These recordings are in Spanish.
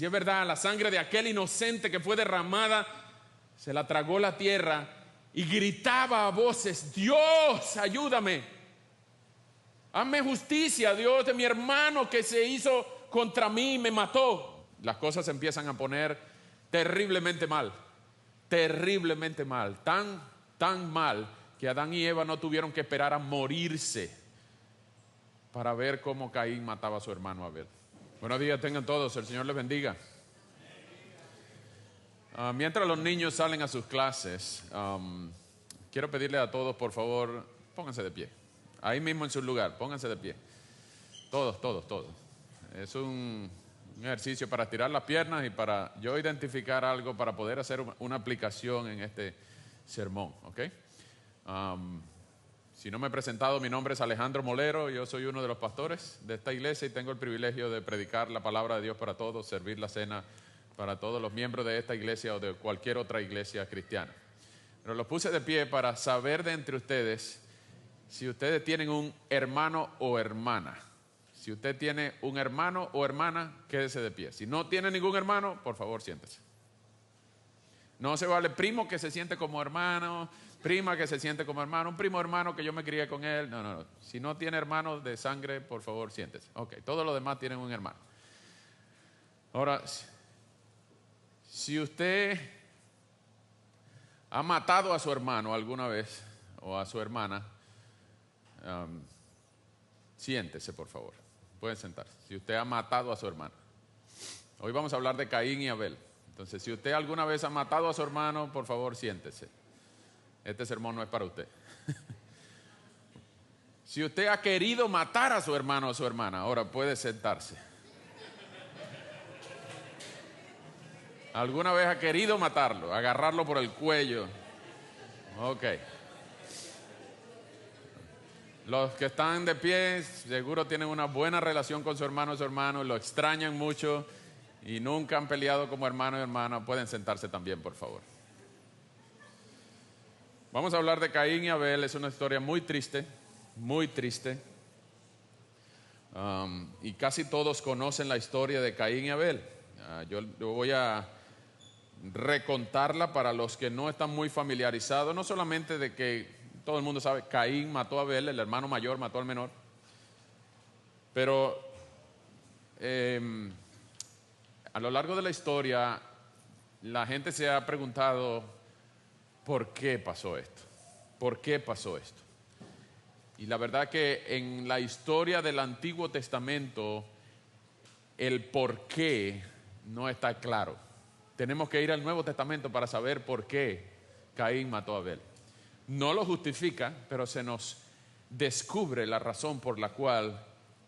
si es verdad, la sangre de aquel inocente que fue derramada, se la tragó la tierra y gritaba a voces: Dios, ayúdame, hazme justicia, Dios, de mi hermano que se hizo contra mí y me mató. Las cosas se empiezan a poner terriblemente mal, tan mal que Adán y Eva no tuvieron que esperar a morirse para ver cómo Caín mataba a su hermano Abel. Buenos días tengan todos, el Señor les bendiga. Mientras los niños salen a sus clases, quiero pedirle a todos, por favor, pónganse de pie. Ahí mismo en su lugar, pónganse de pie. Todos. Es un ejercicio para estirar las piernas y para yo identificar algo para poder hacer una aplicación en este sermón, ¿ok? Si no me he presentado, mi nombre es Alejandro Molero, yo soy uno de los pastores de esta iglesia y tengo el privilegio de predicar la palabra de Dios para todos, servir la cena para todos los miembros de esta iglesia o de cualquier otra iglesia cristiana. Pero los puse de pie para saber de entre ustedes si ustedes tienen un hermano o hermana. Si usted tiene un hermano o hermana, quédese de pie. Si no tiene ningún hermano, por favor, siéntese. No se vale primo que se siente como hermano, prima que se siente como hermano, un primo hermano que yo me crié con él. No. Si no tiene hermano de sangre, por favor, siéntese. Ok, todos los demás tienen un hermano. Ahora, si usted ha matado a su hermano alguna vez o a su hermana, siéntese, por favor. Pueden sentarse. Si usted ha matado a su hermano. Hoy vamos a hablar de Caín y Abel. Entonces, si usted alguna vez ha matado a su hermano, por favor, siéntese. Este sermón no es para usted. Si usted ha querido matar a su hermano o a su hermana, ahora puede sentarse. ¿Alguna vez ha querido matarlo, agarrarlo por el cuello? Ok. Los que están de pie seguro tienen una buena relación con su hermano, lo extrañan mucho y nunca han peleado como hermano y hermana. Pueden sentarse también, por favor. Vamos a hablar de Caín y Abel. Es una historia muy triste, y casi todos conocen la historia de Caín y Abel. Yo voy a recontarla para los que no están muy familiarizados, no solamente de que todo el mundo sabe, Caín mató a Abel, el hermano mayor mató al menor. Pero a lo largo de la historia, la gente se ha preguntado, ¿por qué pasó esto? ¿Por qué pasó esto? Y la verdad que en la historia del Antiguo Testamento, el por qué no está claro. Tenemos que ir al Nuevo Testamento para saber por qué Caín mató a Abel. No lo justifica, pero se nos descubre la razón por la cual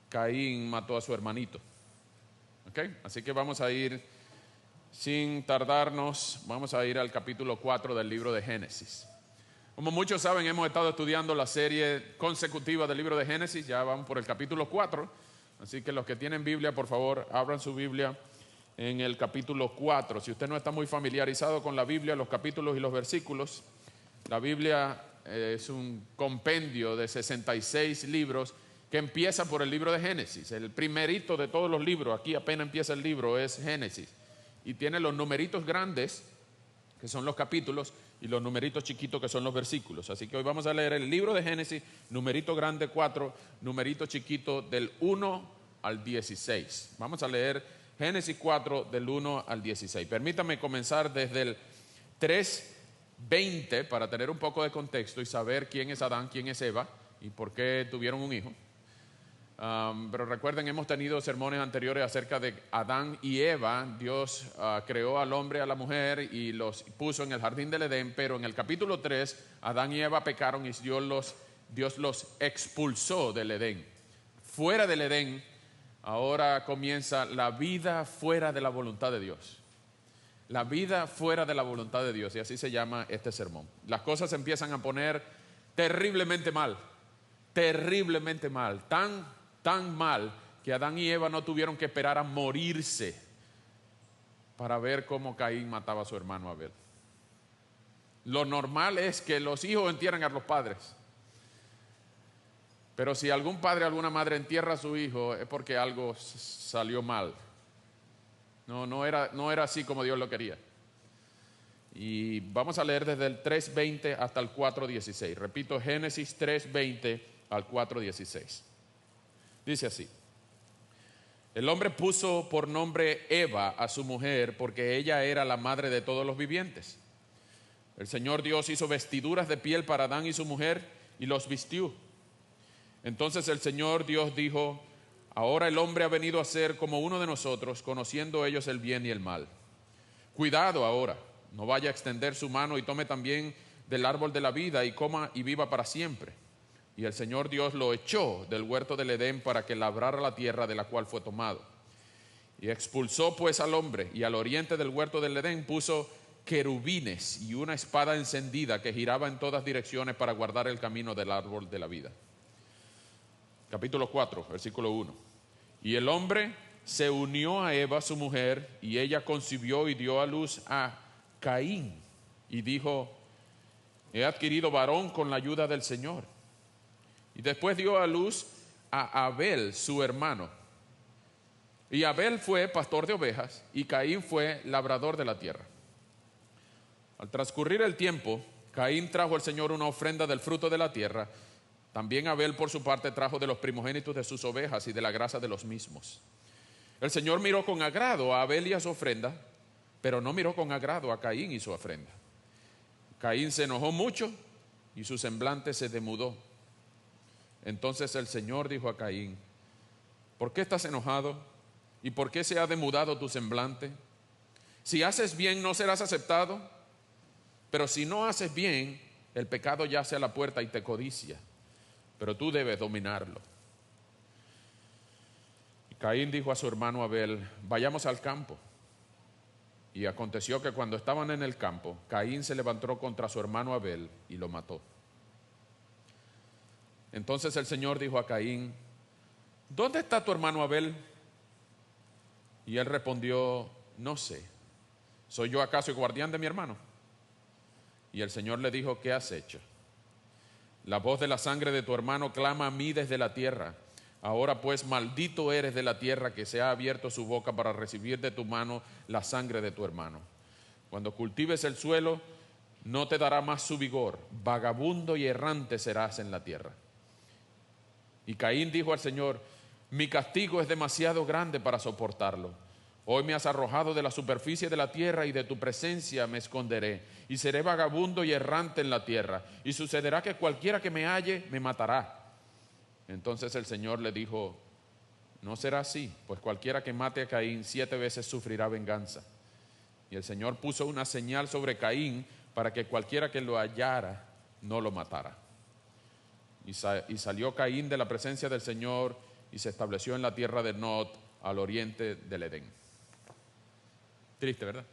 Caín mató a su hermanito. ¿Okay? Así que vamos a ir, sin tardarnos, vamos a ir al capítulo 4 del libro de Génesis. Como muchos saben, hemos estado estudiando la serie consecutiva del libro de Génesis, ya vamos por el capítulo 4, así que los que tienen Biblia, por favor, abran su Biblia en el capítulo 4. Si usted no está muy familiarizado con la Biblia, los capítulos y los versículos, la Biblia es un compendio de 66 libros que empieza por el libro de Génesis. El primerito de todos los libros, aquí apenas empieza el libro, es Génesis. Y tiene los numeritos grandes, que son los capítulos, y los numeritos chiquitos, que son los versículos. Así que hoy vamos a leer el libro de Génesis, numerito grande 4, numerito chiquito del 1 al 16. Vamos a leer Génesis 4 del 1 al 16. Permítame comenzar desde el 3:20 para tener un poco de contexto y saber quién es Adán, quién es Eva y por qué tuvieron un hijo. Pero recuerden, hemos tenido sermones anteriores acerca de Adán y Eva. Dios creó al hombre y a la mujer y los puso en el jardín del Edén, pero en el capítulo 3 Adán y Eva pecaron y Dios los expulsó del Edén. Fuera del Edén, ahora comienza la vida fuera de la voluntad de Dios. La vida fuera de la voluntad de Dios, y así se llama este sermón. Las cosas se empiezan a poner terriblemente mal, tan mal que Adán y Eva no tuvieron que esperar a morirse para ver cómo Caín mataba a su hermano Abel. Lo normal es que los hijos entierren a los padres, pero si algún padre o alguna madre entierra a su hijo es porque algo salió mal. No era así como Dios lo quería. Y vamos a leer desde el 3:20 hasta el 4:16. Repito, Génesis 3:20 al 4:16. Dice así: el hombre puso por nombre Eva a su mujer porque ella era la madre de todos los vivientes. El Señor Dios hizo vestiduras de piel para Adán y su mujer y los vistió. Entonces el Señor Dios dijo: ahora el hombre ha venido a ser como uno de nosotros, conociendo ellos el bien y el mal. Cuidado ahora, no vaya a extender su mano y tome también del árbol de la vida y coma y viva para siempre. Y el Señor Dios lo echó del huerto del Edén para que labrara la tierra de la cual fue tomado. Y expulsó pues al hombre, y al oriente del huerto del Edén puso querubines y una espada encendida que giraba en todas direcciones para guardar el camino del árbol de la vida. Capítulo 4, versículo 1. Y el hombre se unió a Eva, su mujer, y ella concibió y dio a luz a Caín. Y dijo: he adquirido varón con la ayuda del Señor. Y después dio a luz a Abel, su hermano. Y Abel fue pastor de ovejas y Caín fue labrador de la tierra. Al transcurrir el tiempo, Caín trajo al Señor una ofrenda del fruto de la tierra. También Abel por su parte trajo de los primogénitos de sus ovejas y de la grasa de los mismos. El Señor miró con agrado a Abel y a su ofrenda, pero no miró con agrado a Caín y su ofrenda. Caín se enojó mucho y su semblante se demudó. Entonces el Señor dijo a Caín: ¿por qué estás enojado? ¿Y por qué se ha demudado tu semblante? Si haces bien, no serás aceptado, pero si no haces bien, el pecado yace a la puerta y te codicia, pero tú debes dominarlo. Y Caín dijo a su hermano Abel: vayamos al campo. Y aconteció que cuando estaban en el campo, Caín se levantó contra su hermano Abel y lo mató. Entonces el Señor dijo a Caín: ¿dónde está tu hermano Abel? Y él respondió: no sé, ¿soy yo acaso el guardián de mi hermano? Y el Señor le dijo: ¿qué has hecho? La voz de la sangre de tu hermano clama a mí desde la tierra. Ahora pues, maldito eres de la tierra, que se ha abierto su boca para recibir de tu mano la sangre de tu hermano. Cuando cultives el suelo, no te dará más su vigor, vagabundo y errante serás en la tierra. Y Caín dijo al Señor: mi castigo es demasiado grande para soportarlo. Hoy me has arrojado de la superficie de la tierra y de tu presencia me esconderé. Y seré vagabundo y errante en la tierra. Y sucederá que cualquiera que me halle me matará. Entonces el Señor le dijo: no será así, pues cualquiera que mate a Caín 7 veces sufrirá venganza. Y el Señor puso una señal sobre Caín para que cualquiera que lo hallara no lo matara. Y salió Caín de la presencia del Señor y se estableció en la tierra de Nod, al oriente del Edén. Triste, ¿verdad?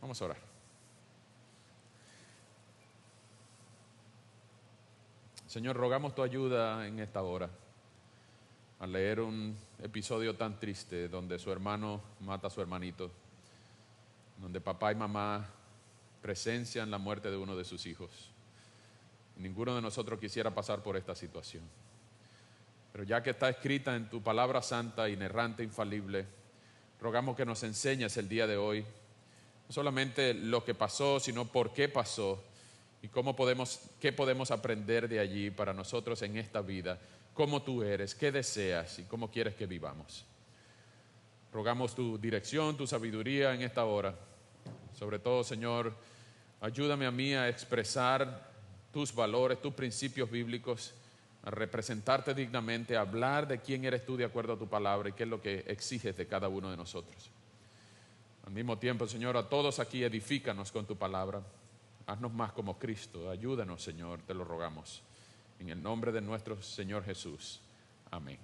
Vamos a orar. Señor, rogamos tu ayuda en esta hora al leer un episodio tan triste donde su hermano mata a su hermanito, donde papá y mamá presencian la muerte de uno de sus hijos. Ninguno de nosotros quisiera pasar por esta situación. Pero ya que está escrita en tu palabra santa, inerrante, infalible, rogamos que nos enseñes el día de hoy, no solamente lo que pasó, sino por qué pasó y qué podemos aprender de allí para nosotros en esta vida, cómo tú eres, qué deseas y cómo quieres que vivamos. Rogamos tu dirección, tu sabiduría en esta hora. Sobre todo, Señor, ayúdame a mí a expresar tus valores, tus principios bíblicos, a representarte dignamente, a hablar de quién eres tú de acuerdo a tu palabra y qué es lo que exiges de cada uno de nosotros. Al mismo tiempo, Señor, a todos aquí edifícanos con tu palabra. Haznos más como Cristo. Ayúdanos, Señor, te lo rogamos. En el nombre de nuestro Señor Jesús. Amén.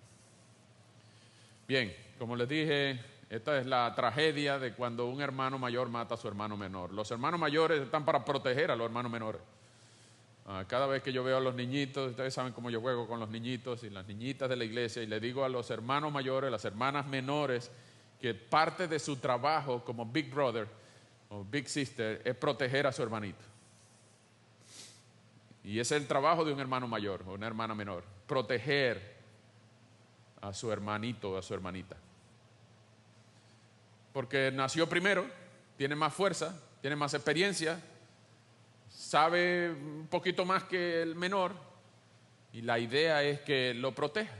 Bien, como les dije, esta es la tragedia de cuando un hermano mayor mata a su hermano menor. Los hermanos mayores están para proteger a los hermanos menores. Cada vez que yo veo a los niñitos, ustedes saben cómo yo juego con los niñitos y las niñitas de la iglesia, y le digo a los hermanos mayores, las hermanas menores, que parte de su trabajo como Big Brother o Big Sister es proteger a su hermanito. Y ese es el trabajo de un hermano mayor o una hermana menor, proteger a su hermanito o a su hermanita. porque nació primero, tiene más fuerza, tiene más experiencia, sabe un poquito más que el menor, y la idea es que lo proteja.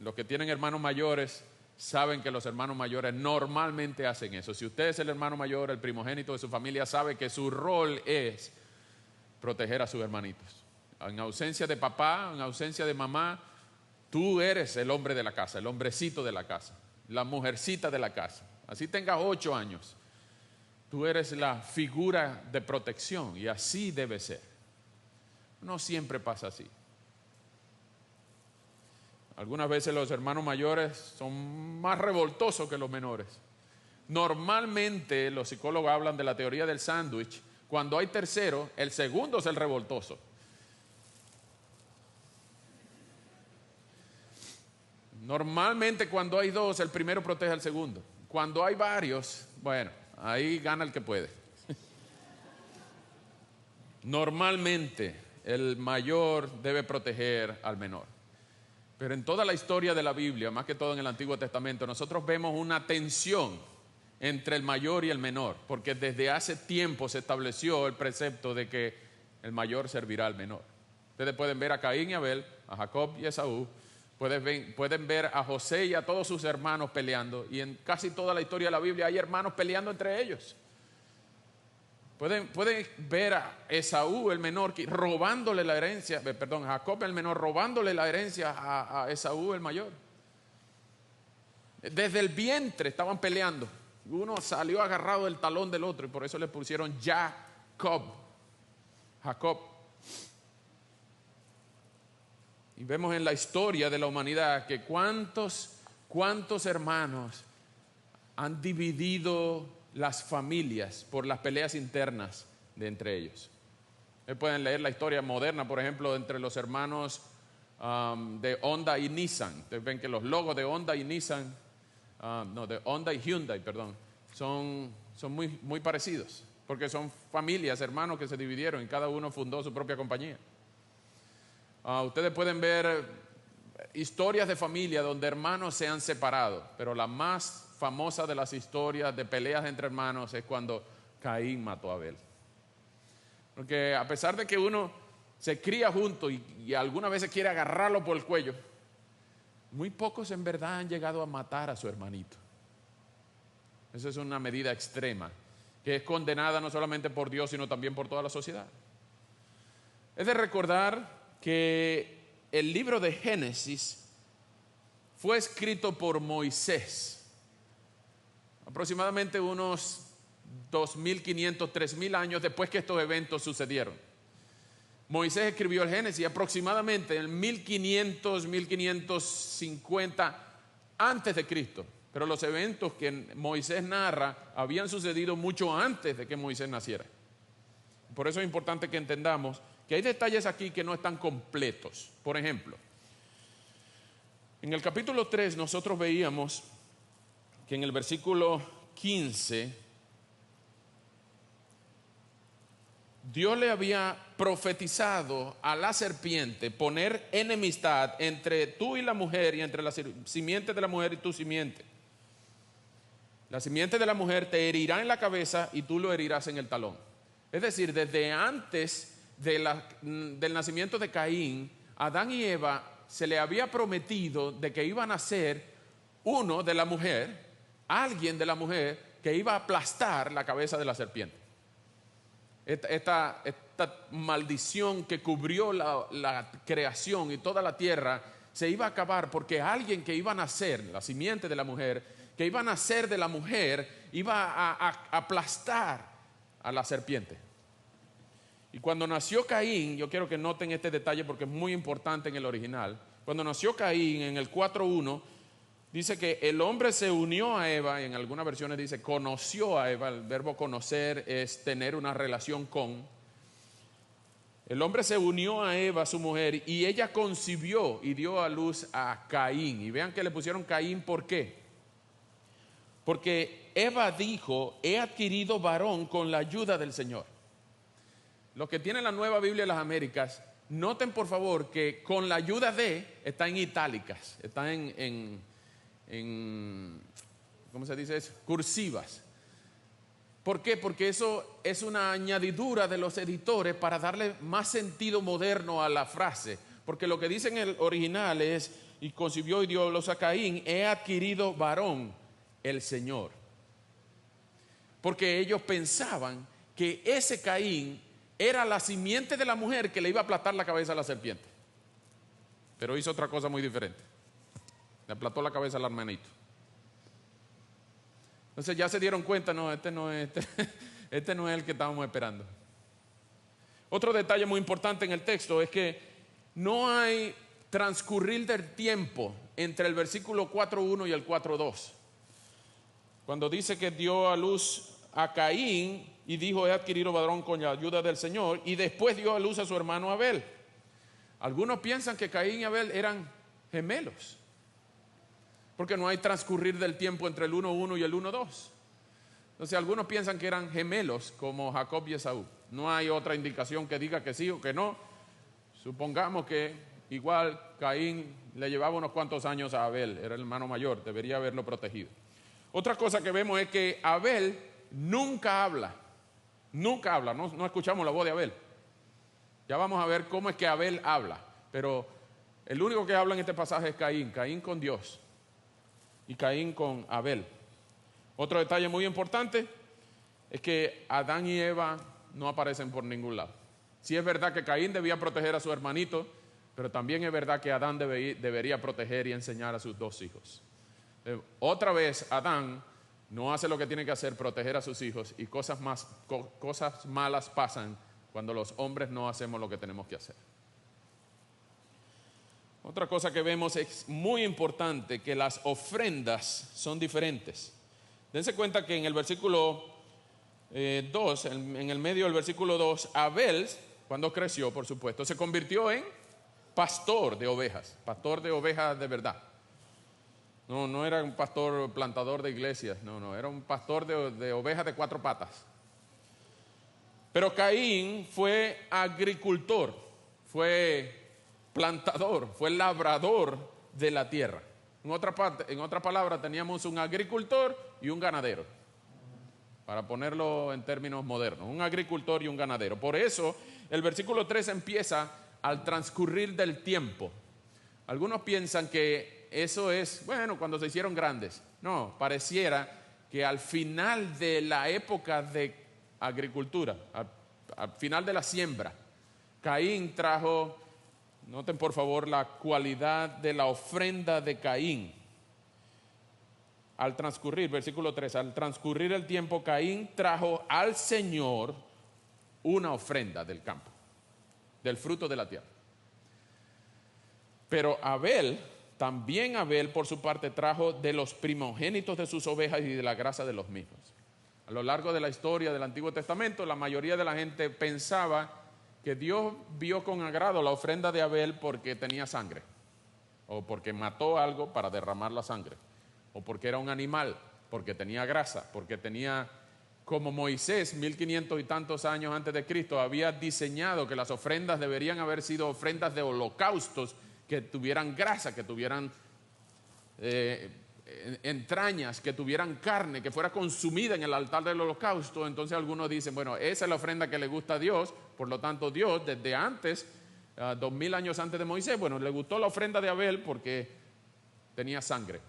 Los que tienen hermanos mayores saben que los hermanos mayores normalmente hacen eso. Si usted es el hermano mayor, el primogénito de su familia, sabe que su rol es proteger a sus hermanitos. En ausencia de papá, en ausencia de mamá, tú eres el hombre de la casa, el hombrecito de la casa, la mujercita de la casa. Así tengas 8 años, tú eres la figura de protección y así debe ser. No siempre pasa así. Algunas veces los hermanos mayores son más revoltosos que los menores. Normalmente los psicólogos hablan de la teoría del sándwich. Cuando hay tercero, el segundo es el revoltoso. Normalmente cuando hay 2, el primero protege al segundo. Cuando hay varios, bueno, ahí gana el que puede. Normalmente el mayor debe proteger al menor. Pero en toda la historia de la Biblia, más que todo en el Antiguo Testamento, nosotros vemos una tensión entre el mayor y el menor, porque desde hace tiempo se estableció el precepto de que el mayor servirá al menor. Ustedes pueden ver a Caín y Abel, a Jacob y Esaú, pueden ver a José y a todos sus hermanos peleando, y en casi toda la historia de la Biblia hay hermanos peleando entre ellos. Pueden ver a Esaú, el menor, robándole la herencia, a Jacob, el menor, robándole la herencia a Esaú, el mayor. Desde el vientre estaban peleando. Uno salió agarrado del talón del otro y por eso le pusieron Jacob. Y vemos en la historia de la humanidad que cuántos hermanos han dividido las familias por las peleas internas de entre ellos. Pueden leer la historia moderna, por ejemplo, entre los hermanos de Honda y Nissan. Ustedes ven que los logos de Honda y Nissan, de Honda y Hyundai, perdón, son muy, muy parecidos, porque son familias, hermanos que se dividieron y cada uno fundó su propia compañía. Ustedes pueden ver historias de familia donde hermanos se han separado, pero la más famosa de las historias de peleas entre hermanos es cuando Caín mató a Abel. Porque a pesar de que uno se cría junto y algunas veces quiere agarrarlo por el cuello, muy pocos en verdad han llegado a matar a su hermanito. Esa es una medida extrema que es condenada no solamente por Dios sino también por toda la sociedad. Es de recordar que el libro de Génesis fue escrito por Moisés aproximadamente unos 2.500, 3.000 años después que estos eventos sucedieron. Moisés escribió el Génesis aproximadamente en 1500, 1550 antes de Cristo. Pero los eventos que Moisés narra habían sucedido mucho antes de que Moisés naciera. Por eso es importante que entendamos que hay detalles aquí que no están completos. Por ejemplo, en el capítulo 3 nosotros veíamos que en el versículo 15 Dios le había profetizado a la serpiente poner enemistad entre tú y la mujer y entre la simiente de la mujer y tu simiente. La simiente de la mujer te herirá en la cabeza y tú lo herirás en el talón. Es decir, desde antes del nacimiento de Caín, Adán y Eva se le había prometido de que iban a ser uno de la mujer, alguien de la mujer que iba a aplastar la cabeza de la serpiente. Esta maldición que cubrió la creación y toda la tierra se iba a acabar porque alguien que iba a nacer, la simiente de la mujer, que iba a nacer de la mujer, iba a aplastar a la serpiente. Y cuando nació Caín, yo quiero que noten este detalle porque es muy importante en el original. Cuando nació Caín en el 4:1, dice que el hombre se unió a Eva, y en algunas versiones dice conoció a Eva. El verbo conocer es tener una relación con. El hombre se unió a Eva, su mujer, y ella concibió y dio a luz a Caín. Y vean que le pusieron Caín, ¿por qué? Porque Eva dijo, he adquirido varón con la ayuda del Señor. Los que tienen la Nueva Biblia de las Américas, noten por favor que con la ayuda de está en itálicas, está ¿cómo ¿cómo se dice eso? Cursivas. ¿Por qué? Porque eso es una añadidura de los editores para darle más sentido moderno a la frase. Porque lo que dice en el original es, y concibió y dio luz a Caín, he adquirido varón, el Señor. Porque ellos pensaban que ese Caín era la simiente de la mujer que le iba a aplastar la cabeza a la serpiente. Pero hizo otra cosa muy diferente. Le aplastó la cabeza al hermanito. Entonces ya se dieron cuenta, no, este no es el que estábamos esperando. Otro detalle muy importante en el texto es que no hay transcurrir del tiempo entre el versículo 4.1 y el 4.2. Cuando dice que dio a luz a Caín y dijo, he adquirido varón con la ayuda del Señor, y después dio a luz a su hermano Abel. Algunos piensan que Caín y Abel eran gemelos, porque no hay transcurrir del tiempo entre el 1.1 y el 1.2. Entonces algunos piensan que eran gemelos como Jacob y Esaú. No hay otra indicación que diga que sí o que no. Supongamos que igual Caín le llevaba unos cuantos años a Abel, era el hermano mayor, debería haberlo protegido. Otra cosa que vemos es que Abel nunca habla, no escuchamos la voz de Abel. Ya vamos a ver cómo es que Abel habla, pero el único que habla en este pasaje es Caín con Dios y Caín con Abel. Otro detalle muy importante es que Adán y Eva no aparecen por ningún lado. Sí es verdad que Caín debía proteger a su hermanito, pero también es verdad que Adán debería proteger y enseñar a sus dos hijos. Otra vez Adán no hace lo que tiene que hacer, proteger a sus hijos, y cosas malas pasan cuando los hombres no hacemos lo que tenemos que hacer. Otra cosa que vemos es muy importante, que las ofrendas son diferentes. Dense cuenta que en el versículo 2, en el medio del versículo 2, Abel, cuando creció, por supuesto, se convirtió en pastor de ovejas de verdad. No era un pastor plantador de iglesias, no, era un pastor de ovejas de 4 patas. Pero Caín fue agricultor, fue plantador, fue labrador de la tierra. En otra palabra, teníamos un agricultor y un ganadero, para ponerlo en términos modernos, un agricultor y un ganadero. Por eso el versículo 3 empieza al transcurrir del tiempo. Algunos piensan que eso es, bueno, cuando se hicieron grandes. No, pareciera que al final de la época de agricultura, al final de la siembra, Caín trajo, noten por favor la cualidad de la ofrenda de Caín. Al transcurrir, versículo 3, al transcurrir el tiempo, Caín trajo al Señor una ofrenda del campo, del fruto de la tierra. Pero también Abel por su parte trajo de los primogénitos de sus ovejas y de la grasa de los mismos. A lo largo de la historia del Antiguo Testamento, la mayoría de la gente pensaba que Dios vio con agrado la ofrenda de Abel porque tenía sangre, o porque mató algo para derramar la sangre, o porque era un animal, porque tenía grasa, porque tenía, como Moisés, 1500 y tantos años antes de Cristo, había diseñado que las ofrendas deberían haber sido ofrendas de holocaustos que tuvieran grasa, que tuvieran entrañas, que tuvieran carne, que fuera consumida en el altar del holocausto. Entonces algunos dicen, bueno, esa es la ofrenda que le gusta a Dios, por lo tanto Dios desde antes, 2000 años antes de Moisés, bueno, le gustó la ofrenda de Abel porque tenía sangre.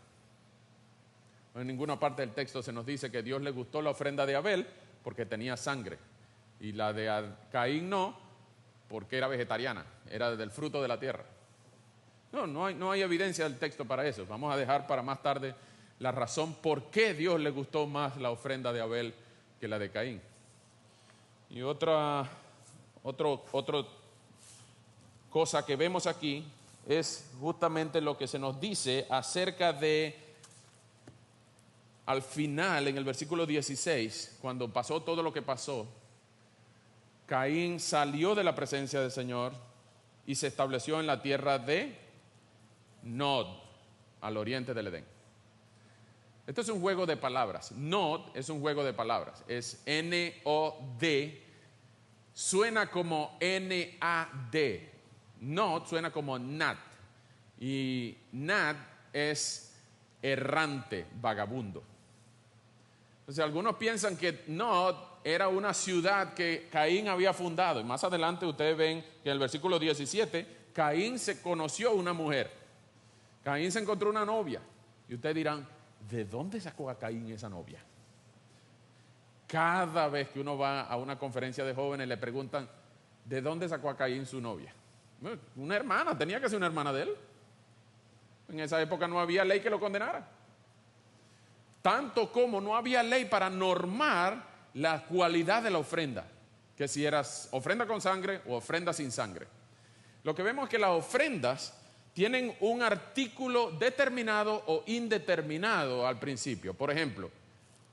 En ninguna parte del texto se nos dice que Dios le gustó la ofrenda de Abel porque tenía sangre, y la de Caín no, porque era vegetariana, era del fruto de la tierra. No hay evidencia del texto para eso. Vamos a dejar para más tarde la razón por qué Dios le gustó más la ofrenda de Abel que la de Caín. Y otra cosa que vemos aquí es justamente lo que se nos dice acerca de, al final, en el versículo 16, cuando pasó todo lo que pasó, Caín salió de la presencia del Señor y se estableció en la tierra de Nod, al oriente del Edén. Esto es un juego de palabras. Nod es un juego de palabras. Es N-O-D. Suena como N-A-D. Nod suena como Nat. Y Nat es errante, vagabundo. Entonces algunos piensan que Nod era una ciudad que Caín había fundado. Y más adelante ustedes ven que en el versículo 17, Caín se conoció una mujer. Caín se encontró una novia. Y ustedes dirán, ¿de dónde sacó a Caín esa novia? Cada vez que uno va a una conferencia de jóvenes le preguntan, ¿de dónde sacó a Caín su novia? Bueno, una hermana, tenía que ser una hermana de él. En esa época no había ley que lo condenara. Tanto como no había ley para normar la cualidad de la ofrenda, que si eras ofrenda con sangre o ofrenda sin sangre. Lo que vemos es que las ofrendas tienen un artículo determinado o indeterminado al principio. Por ejemplo,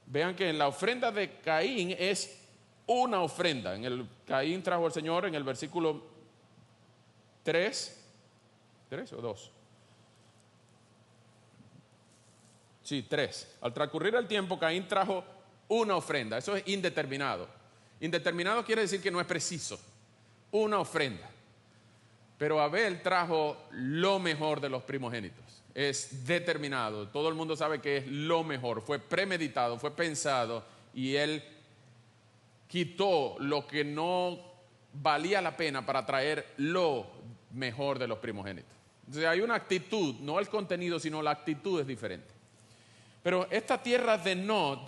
vean que en la ofrenda de Caín es una ofrenda. En el Caín trajo al Señor en el versículo 3 o 2. Sí, 3. Al transcurrir el tiempo, Caín trajo una ofrenda. Eso es indeterminado. Indeterminado quiere decir que no es preciso. Una ofrenda. Pero Abel trajo lo mejor de los primogénitos. Es determinado. Todo el mundo sabe que es lo mejor. Fue premeditado, fue pensado. Y él quitó lo que no valía la pena para traer lo mejor de los primogénitos. Entonces hay una actitud, no el contenido, sino la actitud es diferente. Pero esta tierra de Nod,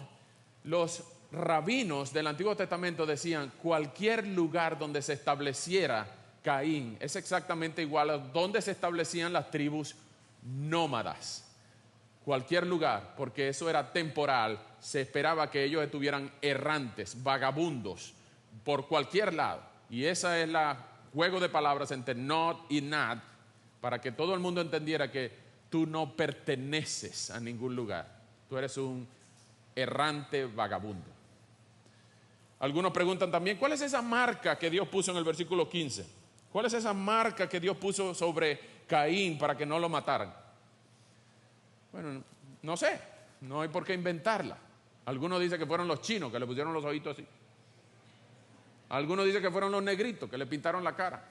los rabinos del Antiguo Testamento decían, cualquier lugar donde se estableciera Caín es exactamente igual a donde se establecían las tribus nómadas. Cualquier lugar, porque eso era temporal, se esperaba que ellos estuvieran errantes, vagabundos, por cualquier lado. Y esa es la juego de palabras entre Nod y Nad, para que todo el mundo entendiera que tú no perteneces a ningún lugar. Tú eres un errante vagabundo. Algunos preguntan también, ¿cuál es esa marca que Dios puso en el versículo 15? ¿Cuál es esa marca que Dios puso sobre Caín para que no lo mataran? Bueno, no sé, no hay por qué inventarla. Algunos dicen que fueron los chinos que le pusieron los ojitos así. Algunos dicen que fueron los negritos que le pintaron la cara.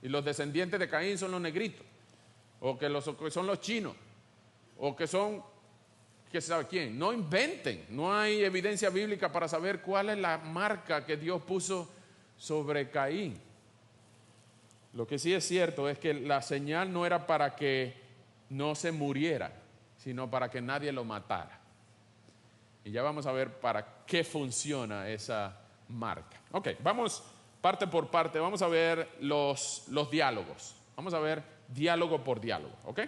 Y los descendientes de Caín son los negritos. O que son los chinos. O que son, ¿qué sabe quién? No inventen. No hay evidencia bíblica para saber cuál es la marca que Dios puso sobre Caín. Lo que sí es cierto es que la señal no era para que no se muriera, sino para que nadie lo matara. Y ya vamos a ver para qué funciona esa marca. Ok, vamos parte por parte, vamos a ver los diálogos. Vamos a ver diálogo por diálogo, ¿ok?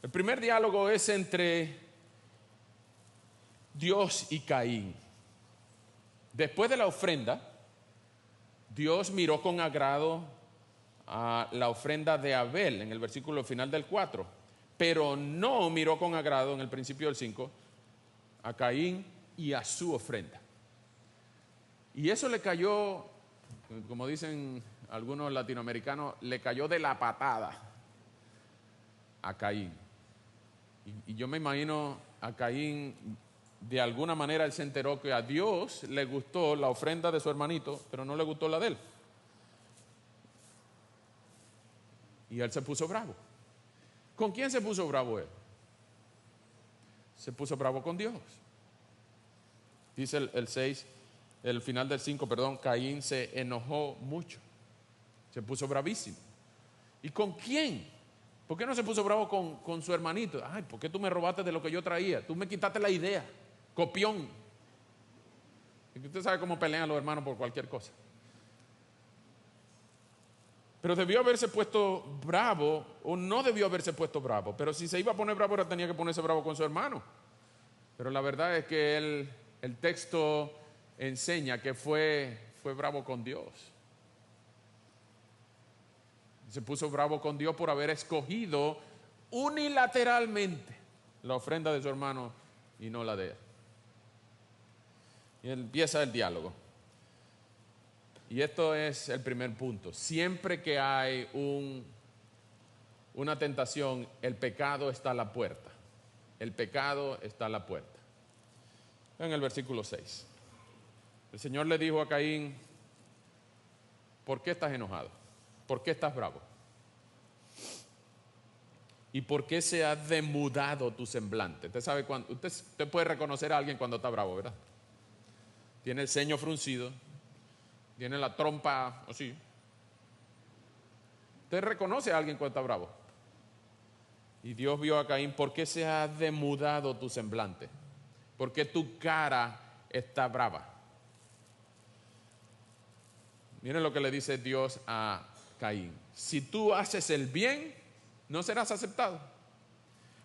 El primer diálogo es entre Dios y Caín. Después de la ofrenda, Dios miró con agrado a la ofrenda de Abel en el versículo final del 4, pero no miró con agrado en el principio del 5 a Caín y a su ofrenda. Y eso le cayó, como dicen algunos latinoamericanos, le cayó de la patada a Caín. Y yo me imagino a Caín, de alguna manera él se enteró que a Dios le gustó la ofrenda de su hermanito, pero no le gustó la de él. Y él se puso bravo. ¿Con quién se puso bravo él? Se puso bravo con Dios. Dice el 6, el final del 5, perdón, Caín se enojó mucho. Se puso bravísimo. ¿Y con quién? ¿Por qué no se puso bravo con su hermanito? Ay, ¿por qué tú me robaste de lo que yo traía? Tú me quitaste la idea. Copión. Y usted sabe cómo pelean los hermanos por cualquier cosa. Pero debió haberse puesto bravo, o no debió haberse puesto bravo. Pero si se iba a poner bravo, ahora tenía que ponerse bravo con su hermano. Pero la verdad es que el texto enseña que fue bravo con Dios. Se puso bravo con Dios por haber escogido unilateralmente la ofrenda de su hermano y no la de él. Y empieza el diálogo. Y esto es el primer punto. Siempre que hay una tentación, el pecado está a la puerta. El pecado está a la puerta. En el versículo 6. El Señor le dijo a Caín, ¿por qué estás enojado? ¿Por qué estás bravo? ¿Y por qué se ha demudado tu semblante? Usted sabe cuando, usted puede reconocer a alguien cuando está bravo, ¿verdad? Tiene el ceño fruncido, tiene la trompa así. Usted reconoce a alguien cuando está bravo. Y Dios vio a Caín, ¿por qué se ha demudado tu semblante? ¿Por qué tu cara está brava? Miren lo que le dice Dios a Caín. Si tú haces el bien, no serás aceptado.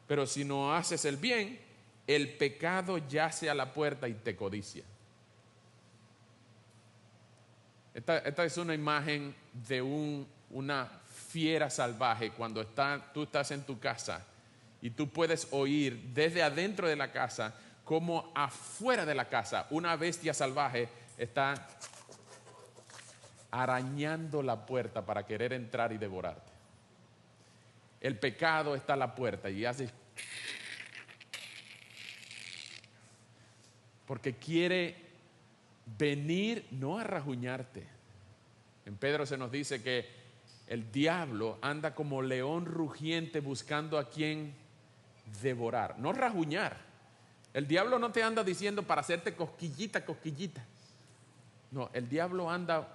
Pero si no haces el bien, el pecado yace a la puerta y te codicia. Esta es una imagen de una fiera salvaje cuando tú estás en tu casa y tú puedes oír desde adentro de la casa como afuera de la casa una bestia salvaje está arañando la puerta para querer entrar y devorarte. El pecado está a la puerta y hace porque quiere venir no a rajuñarte. En Pedro se nos dice que el diablo anda como león rugiente buscando a quien devorar, no rajuñar. El diablo no te anda diciendo para hacerte cosquillita, cosquillita. No, el diablo anda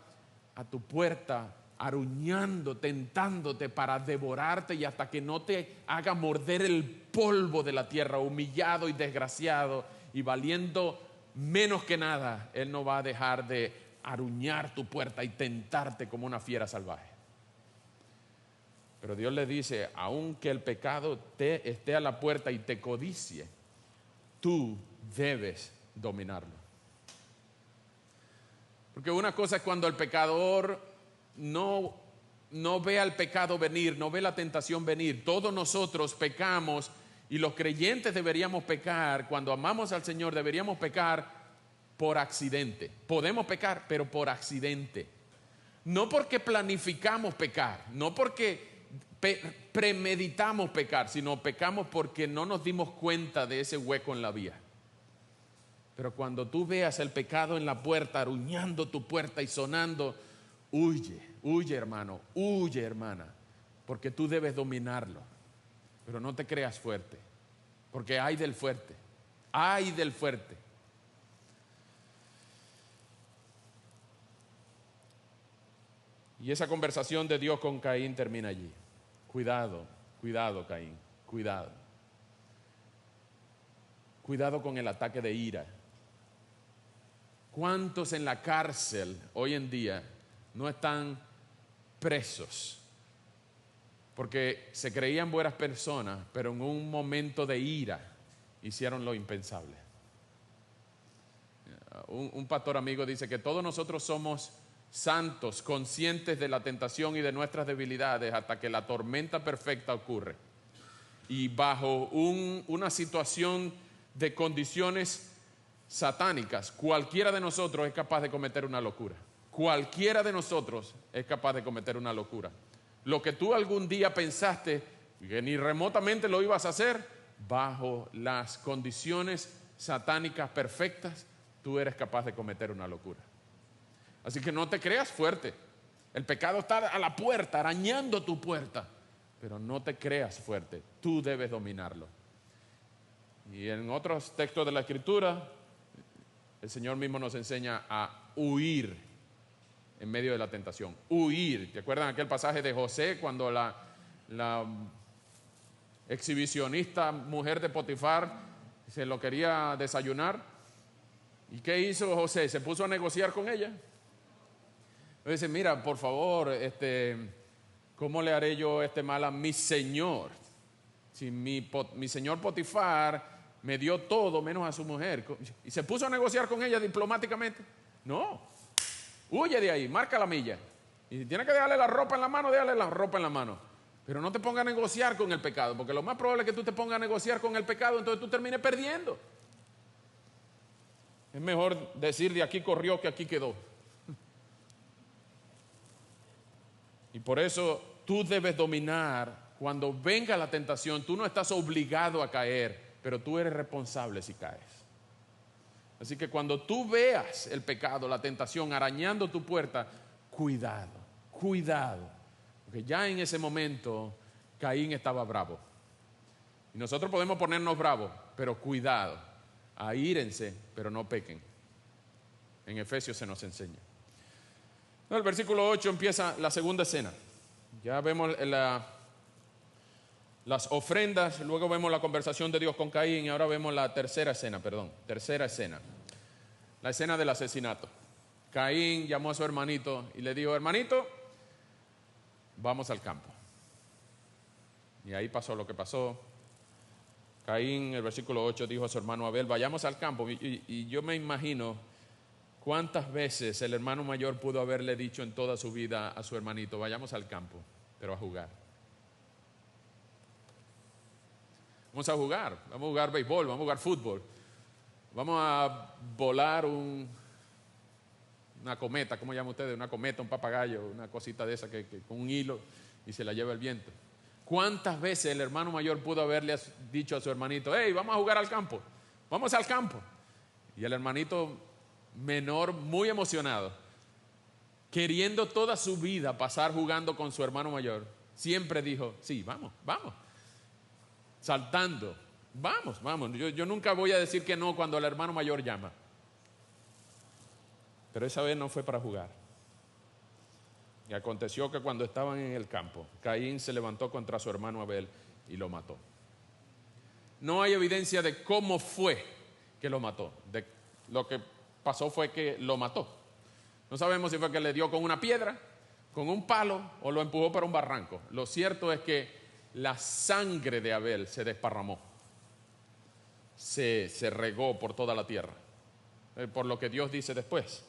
a tu puerta aruñando, tentándote para devorarte y hasta que no te haga morder el polvo de la tierra, humillado y desgraciado y valiendo menos que nada, él no va a dejar de aruñar tu puerta y tentarte como una fiera salvaje. Pero Dios le dice, aunque el pecado esté a la puerta y te codicie, tú debes dominarlo. Porque una cosa es cuando el pecador no ve al pecado venir, no ve la tentación venir. Todos nosotros pecamos y los creyentes deberíamos pecar. Cuando amamos al Señor deberíamos pecar por accidente. Podemos pecar, pero por accidente. No porque planificamos pecar, no porque premeditamos pecar, sino pecamos porque no nos dimos cuenta de ese hueco en la vía. Pero cuando tú veas el pecado en la puerta, aruñando tu puerta y sonando, huye, huye hermano, huye hermana, porque tú debes dominarlo. Pero no te creas fuerte, porque hay del fuerte, hay del fuerte. Y esa conversación de Dios con Caín termina allí. Cuidado, cuidado Caín, cuidado. Cuidado con el ataque de ira. ¿Cuántos en la cárcel hoy en día no están presos? Porque se creían buenas personas, pero en un momento de ira hicieron lo impensable. Un pastor amigo dice que todos nosotros somos santos, conscientes de la tentación y de nuestras debilidades hasta que la tormenta perfecta ocurre. Y bajo una situación de condiciones satánicas, cualquiera de nosotros es capaz de cometer una locura. Cualquiera de nosotros es capaz de cometer una locura. Lo que tú algún día pensaste que ni remotamente lo ibas a hacer, bajo las condiciones satánicas perfectas, tú eres capaz de cometer una locura. Así que no te creas fuerte. El pecado está a la puerta, arañando tu puerta, pero no te creas fuerte. Tú debes dominarlo. Y en otros textos de la Escritura, el Señor mismo nos enseña a huir en medio de la tentación. Huir. ¿Te acuerdan aquel pasaje de José cuando la exhibicionista mujer de Potifar se lo quería desayunar? ¿Y qué hizo José? Se puso a negociar con ella. Dice, mira, por favor, ¿cómo le haré yo este mal a mi señor? Si mi señor Potifar me dio todo menos a su mujer. Y se puso a negociar con ella diplomáticamente. No, huye de ahí, marca la milla. Y si tienes que dejarle la ropa en la mano, déjale la ropa en la mano. Pero no te pongas a negociar con el pecado, porque lo más probable es que tú te pongas a negociar con el pecado, entonces tú termines perdiendo. Es mejor decir de aquí corrió que aquí quedó. Y por eso tú debes dominar. Cuando venga la tentación, tú no estás obligado a caer, pero tú eres responsable si caes. Así que cuando tú veas el pecado, la tentación arañando tu puerta, cuidado, cuidado. Porque ya en ese momento Caín estaba bravo. Y nosotros podemos ponernos bravos, pero cuidado, aírense, pero no pequen. En Efesios se nos enseña. En el versículo 8 empieza la segunda escena. Ya vemos las ofrendas, luego vemos la conversación de Dios con Caín y ahora vemos la tercera escena. La escena del asesinato. Caín llamó a su hermanito y le dijo: hermanito, vamos al campo. Y ahí pasó lo que pasó. Caín, el versículo 8, dijo a su hermano Abel: vayamos al campo. Y yo me imagino cuántas veces el hermano mayor pudo haberle dicho en toda su vida a su hermanito: vayamos al campo, pero a jugar. Vamos a jugar béisbol, vamos a jugar fútbol, vamos a volar una cometa, ¿cómo llaman ustedes? Una cometa, un papagayo, una cosita de esa que con un hilo y se la lleva el viento. ¿Cuántas veces el hermano mayor pudo haberle dicho a su hermanito: hey, vamos a jugar al campo, vamos al campo? Y el hermanito menor, muy emocionado, queriendo toda su vida pasar jugando con su hermano mayor, siempre dijo: sí, vamos, saltando, vamos. Yo nunca voy a decir que no cuando el hermano mayor llama. Pero esa vez no fue para jugar. Y aconteció que cuando estaban en el campo, Caín se levantó contra su hermano Abel y lo mató. No hay evidencia de cómo fue que lo mató. Lo que pasó fue que lo mató. No sabemos si fue que le dio con una piedra, con un palo o lo empujó para un barranco. Lo cierto es que la sangre de Abel se desparramó, se regó por toda la tierra, por lo que Dios dice después,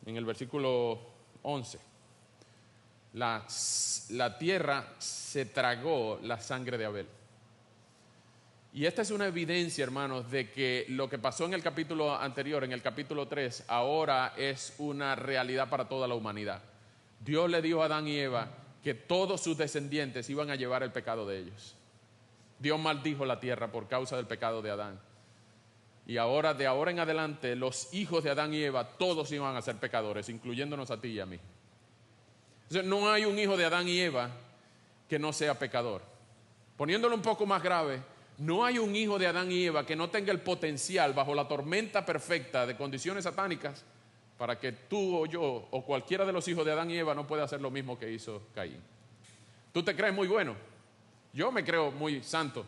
en el versículo 11. La tierra se tragó la sangre de Abel. Y esta es una evidencia, hermanos, de que lo que pasó en el capítulo anterior, en el capítulo 3, ahora es una realidad para toda la humanidad. Dios le dijo a Adán y Eva que todos sus descendientes iban a llevar el pecado de ellos. Dios maldijo la tierra por causa del pecado de Adán. Y ahora, de ahora en adelante, los hijos de Adán y Eva, todos iban a ser pecadores, incluyéndonos a ti y a mí. Entonces, no hay un hijo de Adán y Eva que no sea pecador. Poniéndolo un poco más grave, no hay un hijo de Adán y Eva que no tenga el potencial, bajo la tormenta perfecta de condiciones satánicas, para que tú o yo o cualquiera de los hijos de Adán y Eva no pueda hacer lo mismo que hizo Caín. Tú te crees muy bueno, yo me creo muy santo,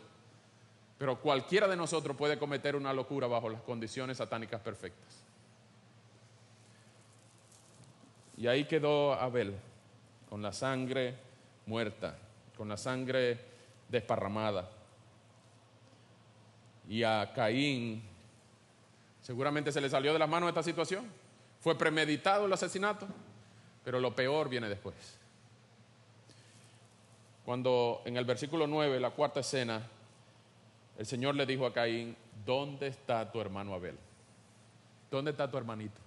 pero cualquiera de nosotros puede cometer una locura bajo las condiciones satánicas perfectas. Y ahí quedó Abel, con la sangre muerta, con la sangre desparramada. Y a Caín seguramente se le salió de las manos esta situación. Fue premeditado el asesinato, pero lo peor viene después. Cuando en el versículo 9, la cuarta escena, el Señor le dijo a Caín: ¿dónde está tu hermano Abel? ¿Dónde está tu hermanito?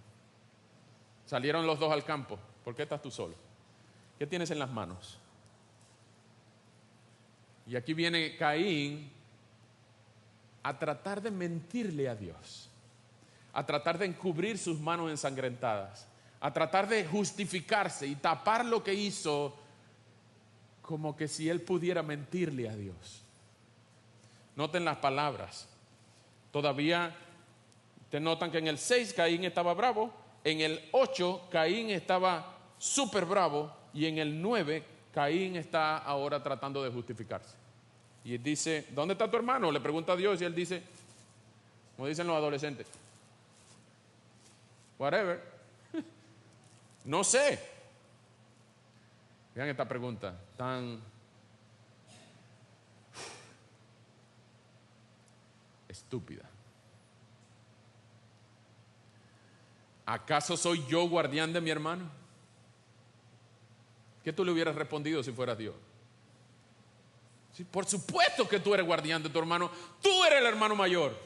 Salieron los dos al campo. ¿Por qué estás tú solo? ¿Qué tienes en las manos? Y aquí viene Caín a tratar de mentirle a Dios, a tratar de encubrir sus manos ensangrentadas, a tratar de justificarse y tapar lo que hizo, como que si él pudiera mentirle a Dios. Noten las palabras. Todavía te notan que en el 6 Caín estaba bravo, en el 8 Caín estaba súper bravo y en el 9 Caín está ahora tratando de justificarse. Y él dice: ¿dónde está tu hermano? Le pregunta a Dios y él dice, como dicen los adolescentes, whatever, no sé. Vean esta pregunta tan estúpida. ¿Acaso soy yo guardián de mi hermano? ¿Qué tú le hubieras respondido si fueras Dios? Sí, por supuesto que tú eres guardián de tu hermano. Tú eres el hermano mayor.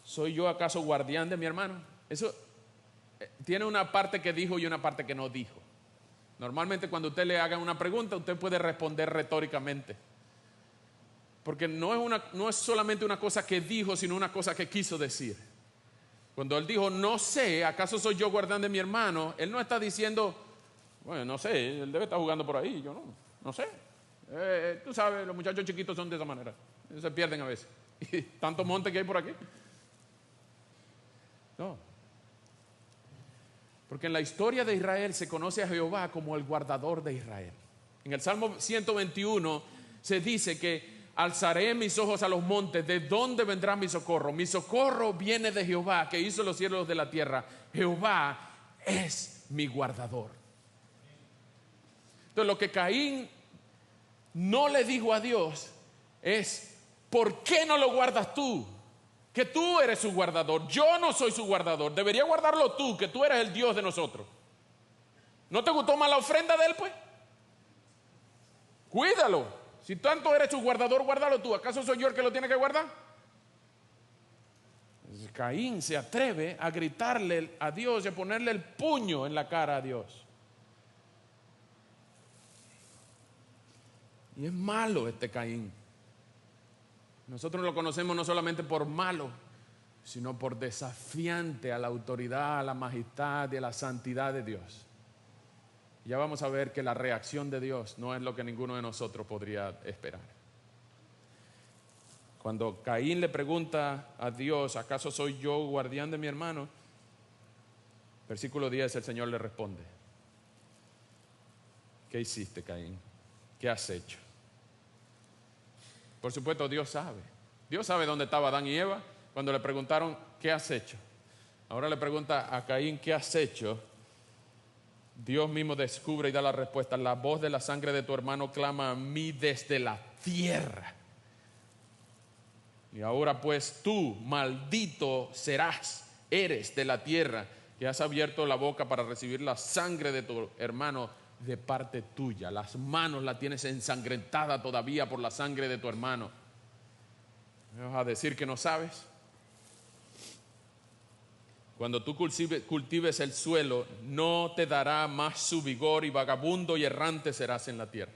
¿Soy yo acaso guardián de mi hermano? Eso tiene una parte que dijo y una parte que no dijo. Normalmente cuando usted le haga una pregunta, usted puede responder retóricamente. Porque no es solamente una cosa que dijo, sino una cosa que quiso decir. Cuando él dijo, no sé, ¿acaso soy yo guardián de mi hermano? Él no está diciendo, bueno, no sé, él debe estar jugando por ahí, yo No sé. Tú sabes, los muchachos chiquitos son de esa manera. Ellos se pierden a veces. Y tanto monte que hay por aquí. No. Porque en la historia de Israel se conoce a Jehová como el guardador de Israel. En el Salmo 121 se dice que alzaré mis ojos a los montes, ¿de dónde vendrá mi socorro? Mi socorro viene de Jehová, que hizo los cielos de la tierra. Jehová es mi guardador. Entonces lo que Caín no le dijo a Dios es, ¿por qué no lo guardas tú? Que tú eres su guardador, yo no soy su guardador, debería guardarlo tú, que tú eres el Dios de nosotros. ¿No te gustó más la ofrenda de él, pues? Cuídalo. Si tanto eres su guardador, guárdalo tú. ¿Acaso soy yo el que lo tiene que guardar? Caín se atreve a gritarle a Dios y a ponerle el puño en la cara a Dios. Y es malo este Caín. Nosotros lo conocemos no solamente por malo, sino por desafiante a la autoridad, a la majestad y a la santidad de Dios. Ya vamos a ver que la reacción de Dios no es lo que ninguno de nosotros podría esperar. Cuando Caín le pregunta a Dios, ¿acaso soy yo guardián de mi hermano? Versículo 10, el Señor le responde, ¿qué hiciste, Caín? ¿Qué has hecho? Por supuesto, Dios sabe. Dios sabe dónde estaba Adán y Eva cuando le preguntaron, ¿qué has hecho? Ahora le pregunta a Caín, ¿qué has hecho? Dios mismo descubre y da la respuesta. La voz de la sangre de tu hermano clama a mí desde la tierra. Y ahora pues tú, maldito serás, eres de la tierra, que has abierto la boca para recibir la sangre de tu hermano de parte tuya. Las manos la tienes ensangrentada todavía por la sangre de tu hermano. ¿Me vas a decir que no sabes? Cuando tú cultives el suelo, no te dará más su vigor y vagabundo y errante serás en la tierra.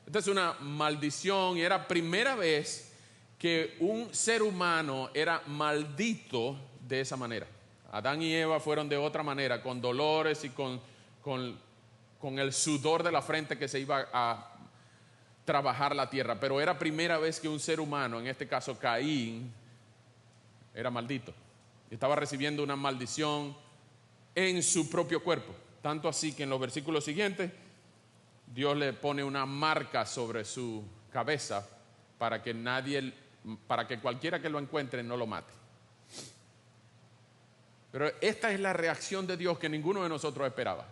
Esta es una maldición y era primera vez que un ser humano era maldito de esa manera. Adán y Eva fueron de otra manera, con dolores y con el sudor de la frente que se iba a trabajar la tierra. Pero era primera vez que un ser humano, en este caso Caín, era maldito. Y estaba recibiendo una maldición en su propio cuerpo. Tanto así que en los versículos siguientes, Dios le pone una marca sobre su cabeza para que cualquiera que lo encuentre no lo mate. Pero esta es la reacción de Dios que ninguno de nosotros esperaba.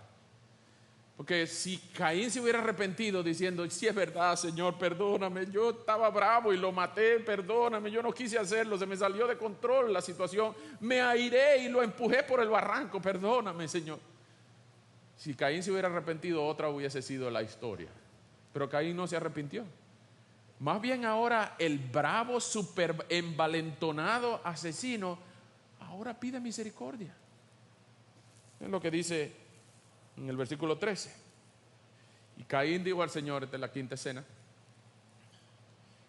Porque si Caín se hubiera arrepentido diciendo, sí es verdad, Señor, perdóname, yo estaba bravo y lo maté, perdóname, yo no quise hacerlo, se me salió de control la situación, me airé y lo empujé por el barranco, perdóname, Señor. Si Caín se hubiera arrepentido, otra hubiese sido la historia. Pero Caín no se arrepintió. Más bien ahora el bravo, super envalentonado asesino, ahora pide misericordia. Es lo que dice en el versículo 13. Y Caín dijo al Señor, esta es la quinta escena.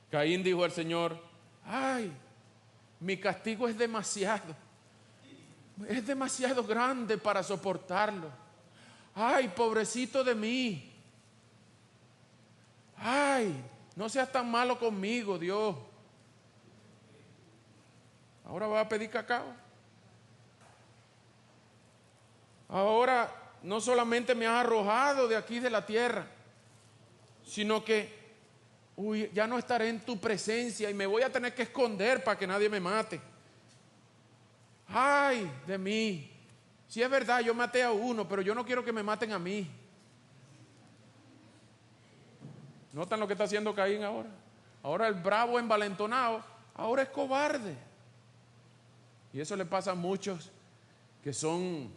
Caín dijo al Señor, ay, mi castigo es demasiado grande para soportarlo. Ay, pobrecito de mí. Ay, no seas tan malo conmigo, Dios. Ahora va a pedir cacao. Ahora no solamente me has arrojado de aquí de la tierra, sino que ya no estaré en tu presencia y me voy a tener que esconder para que nadie me mate. Ay de mí. Si es verdad, yo maté a uno, pero yo no quiero que me maten a mí. ¿Notan lo que está haciendo Caín ahora? Ahora el bravo envalentonado, ahora es cobarde. Y eso le pasa a muchos que son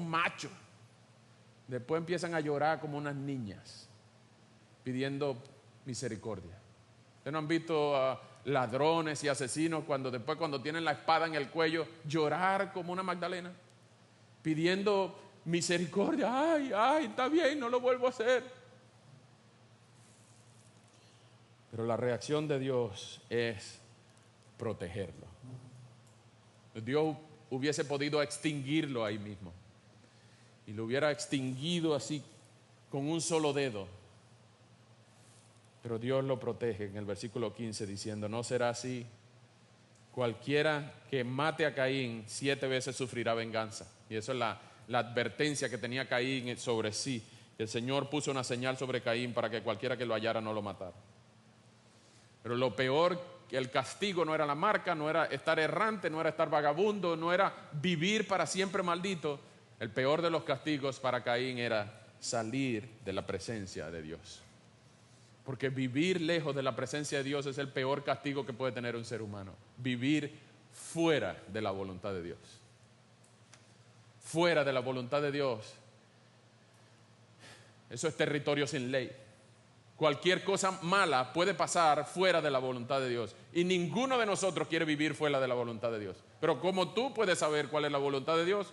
machos. Después empiezan a llorar como unas niñas, pidiendo misericordia. ¿Ustedes no han visto a ladrones y asesinos cuando tienen la espada en el cuello llorar como una Magdalena? Pidiendo misericordia. Ay, está bien, no lo vuelvo a hacer. Pero la reacción de Dios es protegerlo. Dios hubiese podido extinguirlo ahí mismo. Y lo hubiera extinguido así con un solo dedo. Pero Dios lo protege en el versículo 15 diciendo, no será así. Cualquiera que mate a Caín 7 veces sufrirá venganza. Y eso es la advertencia que tenía Caín sobre sí. El Señor puso una señal sobre Caín para que cualquiera que lo hallara no lo matara. Pero lo peor, que el castigo no era la marca, no era estar errante, no era estar vagabundo, no era vivir para siempre maldito. El peor de los castigos para Caín era salir de la presencia de Dios. Porque vivir lejos de la presencia de Dios es el peor castigo que puede tener un ser humano. Vivir fuera de la voluntad de Dios. Fuera de la voluntad de Dios. Eso es territorio sin ley. Cualquier cosa mala puede pasar fuera de la voluntad de Dios. Y ninguno de nosotros quiere vivir fuera de la voluntad de Dios. Pero ¿cómo tú puedes saber cuál es la voluntad de Dios?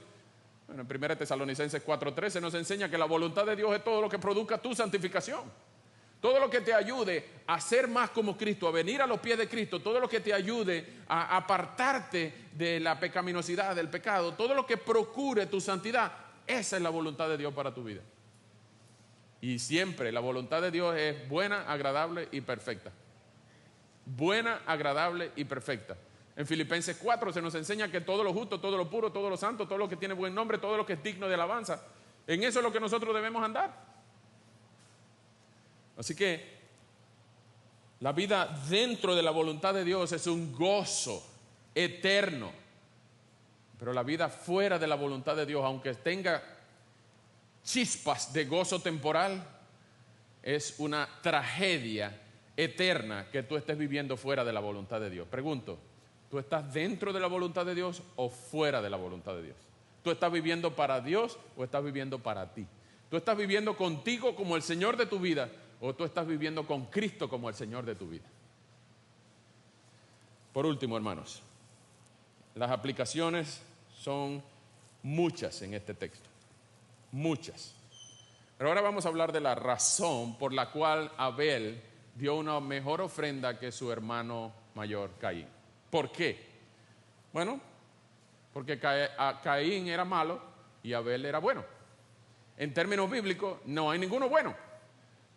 Bueno, en 1 Tesalonicenses 4:13 nos enseña que la voluntad de Dios es todo lo que produzca tu santificación. Todo lo que te ayude a ser más como Cristo, a venir a los pies de Cristo, todo lo que te ayude a apartarte de la pecaminosidad, del pecado, todo lo que procure tu santidad, esa es la voluntad de Dios para tu vida. Y siempre la voluntad de Dios es buena, agradable y perfecta. Buena, agradable y perfecta. En Filipenses 4 se nos enseña que todo lo justo, todo lo puro, todo lo santo, todo lo que tiene buen nombre, todo lo que es digno de alabanza, en eso es lo que nosotros debemos andar. Así que la vida dentro de la voluntad de Dios es un gozo eterno. Pero la vida fuera de la voluntad de Dios, aunque tenga chispas de gozo temporal, es una tragedia eterna que tú estés viviendo fuera de la voluntad de Dios. Pregunto, ¿tú estás dentro de la voluntad de Dios o fuera de la voluntad de Dios? ¿Tú estás viviendo para Dios o estás viviendo para ti? ¿Tú estás viviendo contigo como el Señor de tu vida o tú estás viviendo con Cristo como el Señor de tu vida? Por último, hermanos, las aplicaciones son muchas en este texto. Muchas. Pero ahora vamos a hablar de la razón por la cual Abel dio una mejor ofrenda que su hermano mayor Caín. ¿Por qué? Bueno, porque Caín era malo y Abel era bueno. En términos bíblicos no hay ninguno bueno,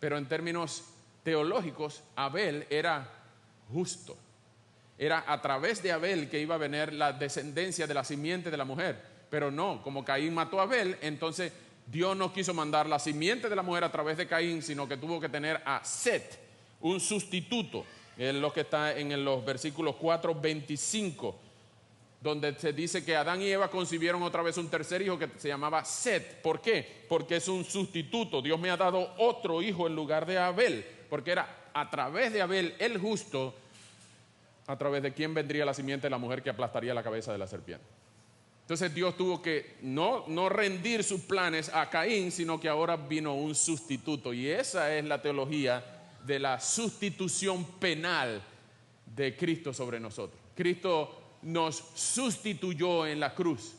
pero en términos teológicos Abel era justo. Era a través de Abel que iba a venir la descendencia de la simiente de la mujer. Pero no, como Caín mató a Abel, entonces Dios no quiso mandar la simiente de la mujer a través de Caín, sino que tuvo que tener a Set, un sustituto. Es lo que está en los versículos 4:25, donde se dice que Adán y Eva concibieron otra vez un tercer hijo que se llamaba Set. ¿Por qué? Porque es un sustituto. Dios me ha dado otro hijo en lugar de Abel, porque era a través de Abel, el justo, a través de quien vendría la simiente de la mujer que aplastaría la cabeza de la serpiente. Entonces Dios tuvo que no rendir sus planes a Caín, sino que ahora vino un sustituto. Y esa es la teología de la sustitución penal de Cristo sobre nosotros. Cristo nos sustituyó en la cruz.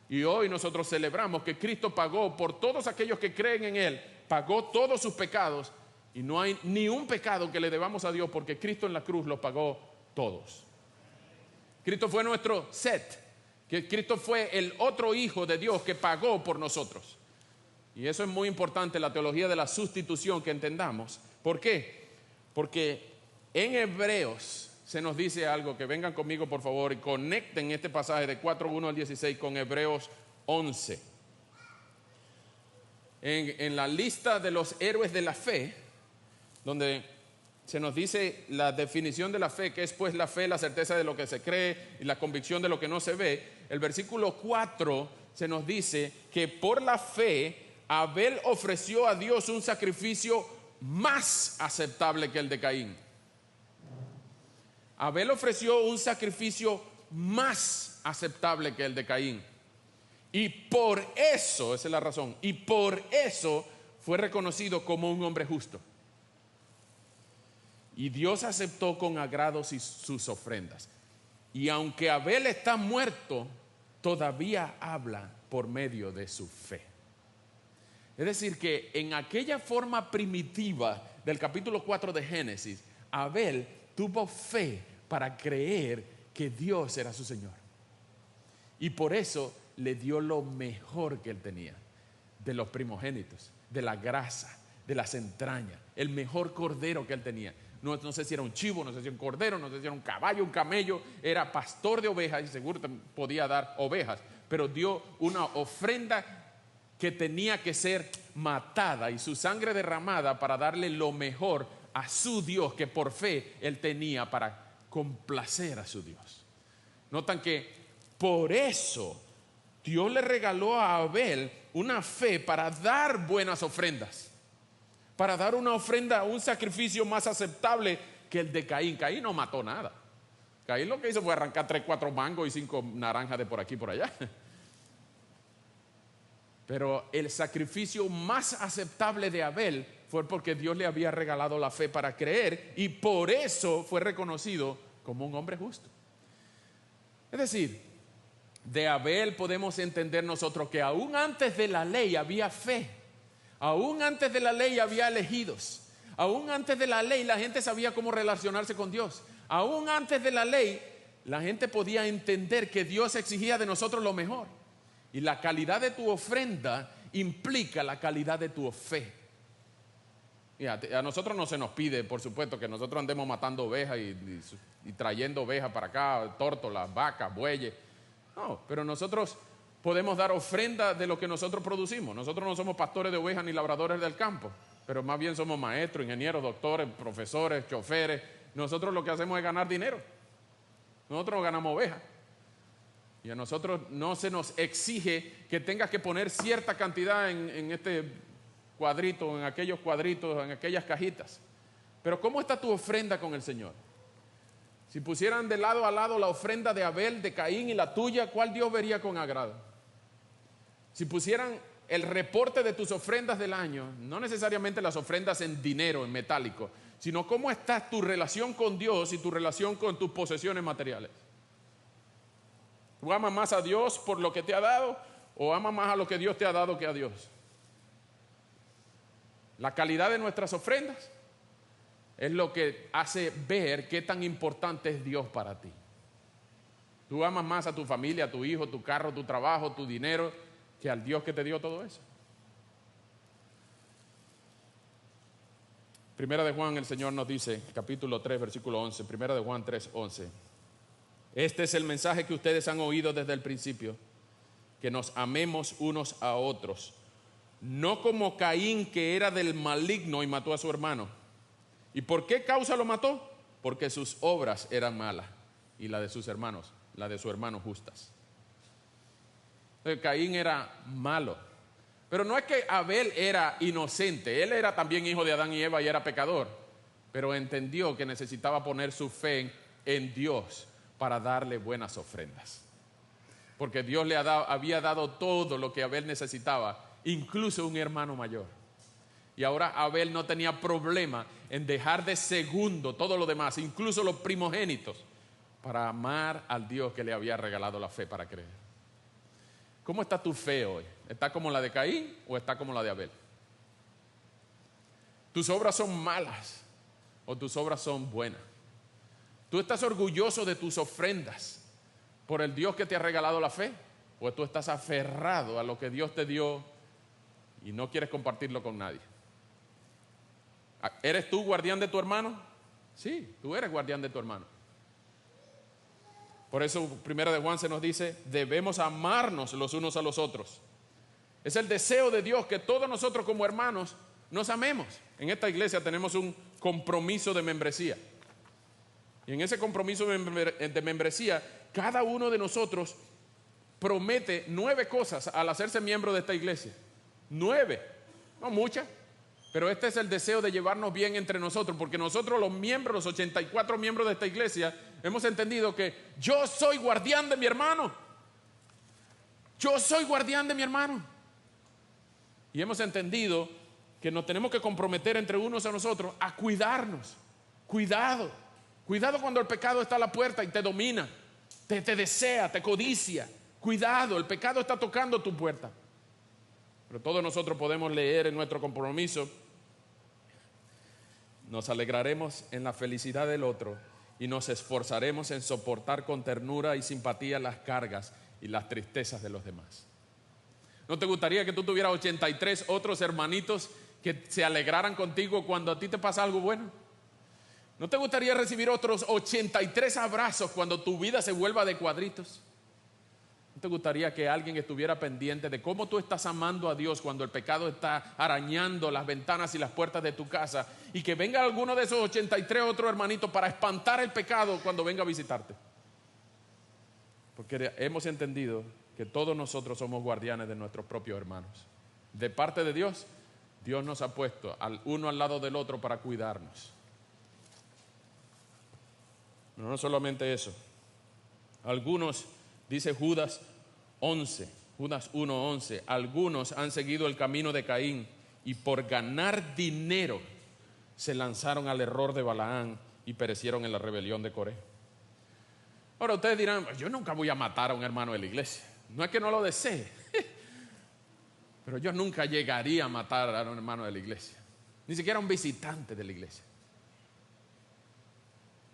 Y hoy nosotros celebramos que Cristo pagó por todos aquellos que creen en Él, pagó todos sus pecados. Y no hay ni un pecado que le debamos a Dios porque Cristo en la cruz los pagó todos. Cristo fue nuestro Set. Que Cristo fue el otro hijo de Dios que pagó por nosotros. Y eso es muy importante, la teología de la sustitución, que entendamos. ¿Por qué? Porque en Hebreos se nos dice algo, que vengan conmigo por favor y conecten este pasaje de 4:1 al 16 con Hebreos 11. En la lista de los héroes de la fe, donde se nos dice la definición de la fe, que es pues la fe, la certeza de lo que se cree y la convicción de lo que no se ve. El versículo 4 se nos dice que por la fe Abel ofreció a Dios un sacrificio más aceptable que el de Caín. Abel ofreció un sacrificio más aceptable que el de Caín. Y por eso, esa es la razón, y por eso fue reconocido como un hombre justo. Y Dios aceptó con agrado sus ofrendas. Y aunque Abel está muerto, todavía habla por medio de su fe. Es decir, que en aquella forma primitiva del capítulo 4 de Génesis, Abel tuvo fe para creer que Dios era su Señor. Y por eso le dio lo mejor que él tenía, de los primogénitos, de la grasa, de las entrañas, el mejor cordero que él tenía. No sé si era un chivo, no sé si era un cordero, no sé si era un caballo, un camello. Era pastor de ovejas y seguro podía dar ovejas, pero dio una ofrenda que tenía que ser matada y su sangre derramada para darle lo mejor a su Dios, que por fe él tenía para complacer a su Dios. Notan que por eso Dios le regaló a Abel una fe para dar buenas ofrendas, para dar una ofrenda, un sacrificio más aceptable que el de Caín. Caín no mató nada. Caín lo que hizo fue arrancar 3, 4 mangos y 5 naranjas de por aquí y por allá. Pero el sacrificio más aceptable de Abel fue porque Dios le había regalado la fe para creer, y por eso fue reconocido como un hombre justo. Es decir, de Abel podemos entender nosotros que aún antes de la ley había fe, aún antes de la ley había elegidos, aún antes de la ley la gente sabía cómo relacionarse con Dios, aún antes de la ley la gente podía entender que Dios exigía de nosotros lo mejor. Y la calidad de tu ofrenda implica la calidad de tu fe. A nosotros no se nos pide, por supuesto, que nosotros andemos matando ovejas y trayendo ovejas para acá, tórtolas, vacas, bueyes. No, pero nosotros podemos dar ofrenda de lo que nosotros producimos. Nosotros no somos pastores de ovejas ni labradores del campo, pero más bien somos maestros, ingenieros, doctores, profesores, choferes. Nosotros lo que hacemos es ganar dinero. Nosotros no ganamos ovejas. Y a nosotros no se nos exige que tengas que poner cierta cantidad en este cuadrito, en aquellos cuadritos, en aquellas cajitas. Pero ¿cómo está tu ofrenda con el Señor? Si pusieran de lado a lado la ofrenda de Abel, de Caín y la tuya, ¿cuál Dios vería con agrado? Si pusieran el reporte de tus ofrendas del año, no necesariamente las ofrendas en dinero, en metálico, sino cómo está tu relación con Dios y tu relación con tus posesiones materiales. ¿Tú amas más a Dios por lo que te ha dado o amas más a lo que Dios te ha dado que a Dios? La calidad de nuestras ofrendas es lo que hace ver qué tan importante es Dios para ti. ¿Tú amas más a tu familia, a tu hijo, tu carro, tu trabajo, tu dinero, que al Dios que te dio todo eso? Primera de Juan, el Señor nos dice, capítulo 3, versículo 11, Primera de Juan 3, 11. Este es el mensaje que ustedes han oído desde el principio, que nos amemos unos a otros, no como Caín, que era del maligno y mató a su hermano. ¿Y por qué causa lo mató? Porque sus obras eran malas y la de sus hermanos, la de su hermano justas. Entonces, Caín era malo, pero no es que Abel era inocente, él era también hijo de Adán y Eva y era pecador, pero entendió que necesitaba poner su fe en Dios para darle buenas ofrendas, porque Dios le había dado todo lo que Abel necesitaba, incluso un hermano mayor. Y ahora Abel no tenía problema en dejar de segundo todo lo demás, incluso los primogénitos, para amar al Dios que le había regalado la fe para creer. ¿Cómo está tu fe hoy? ¿Está como la de Caín o está como la de Abel? ¿Tus obras son malas o tus obras son buenas? ¿Tú estás orgulloso de tus ofrendas por el Dios que te ha regalado la fe? ¿O tú estás aferrado a lo que Dios te dio y no quieres compartirlo con nadie? ¿Eres tú guardián de tu hermano? Sí, tú eres guardián de tu hermano. Por eso Primera de Juan se nos dice, debemos amarnos los unos a los otros. Es el deseo de Dios que todos nosotros como hermanos nos amemos. En esta iglesia tenemos un compromiso de membresía. Y en ese compromiso de membresía, cada uno de nosotros promete 9 cosas al hacerse miembro de esta iglesia. 9, no muchas, pero este es el deseo de llevarnos bien entre nosotros, porque nosotros los miembros, los 84 miembros de esta iglesia, hemos entendido que yo soy guardián de mi hermano. Yo soy guardián de mi hermano. Y hemos entendido que nos tenemos que comprometer entre unos a nosotros a cuidarnos. Cuidado cuando el pecado está a la puerta y te domina, te desea, te codicia. Cuidado, el pecado está tocando tu puerta. Pero todos nosotros podemos leer en nuestro compromiso: nos alegraremos en la felicidad del otro y nos esforzaremos en soportar con ternura y simpatía las cargas y las tristezas de los demás. ¿No te gustaría que tú tuvieras 83 otros hermanitos que se alegraran contigo cuando a ti te pasa algo bueno? ¿No te gustaría recibir otros 83 abrazos cuando tu vida se vuelva de cuadritos? ¿No te gustaría que alguien estuviera pendiente de cómo tú estás amando a Dios cuando el pecado está arañando las ventanas y las puertas de tu casa, y que venga alguno de esos 83 otro hermanito para espantar el pecado cuando venga a visitarte? Porque hemos entendido que todos nosotros somos guardianes de nuestros propios hermanos. De parte de Dios, Dios nos ha puesto uno al lado del otro para cuidarnos. Pero no solamente eso. Algunos, dice Judas 1:11, algunos han seguido el camino de Caín y por ganar dinero se lanzaron al error de Balaán y perecieron en la rebelión de Coré. Ahora ustedes dirán, yo nunca voy a matar a un hermano de la iglesia. No es que no lo desee, pero yo nunca llegaría a matar a un hermano de la iglesia, ni siquiera a un visitante de la iglesia.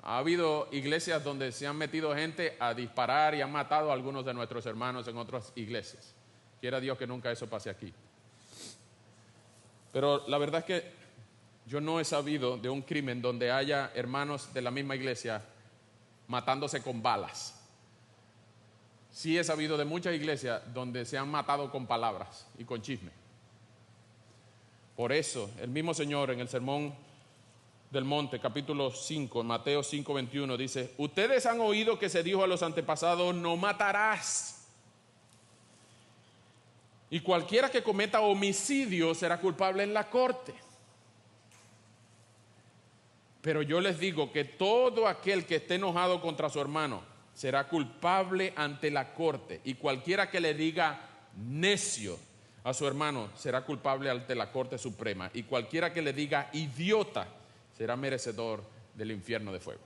Ha habido iglesias donde se han metido gente a disparar y han matado a algunos de nuestros hermanos en otras iglesias. Quiera Dios que nunca eso pase aquí. Pero la verdad es que yo no he sabido de un crimen donde haya hermanos de la misma iglesia matándose con balas. Sí he sabido de muchas iglesias donde se han matado con palabras y con chisme. Por eso el mismo Señor en el Sermón del Monte, capítulo 5, Mateo 5:21 dice: ustedes han oído que se dijo a los antepasados, no matarás. Y cualquiera que cometa homicidio será culpable en la corte. Pero yo les digo que todo aquel que esté enojado contra su hermano será culpable ante la corte. Y cualquiera que le diga necio a su hermano será culpable ante la corte suprema. Y cualquiera que le diga idiota será merecedor del infierno de fuego.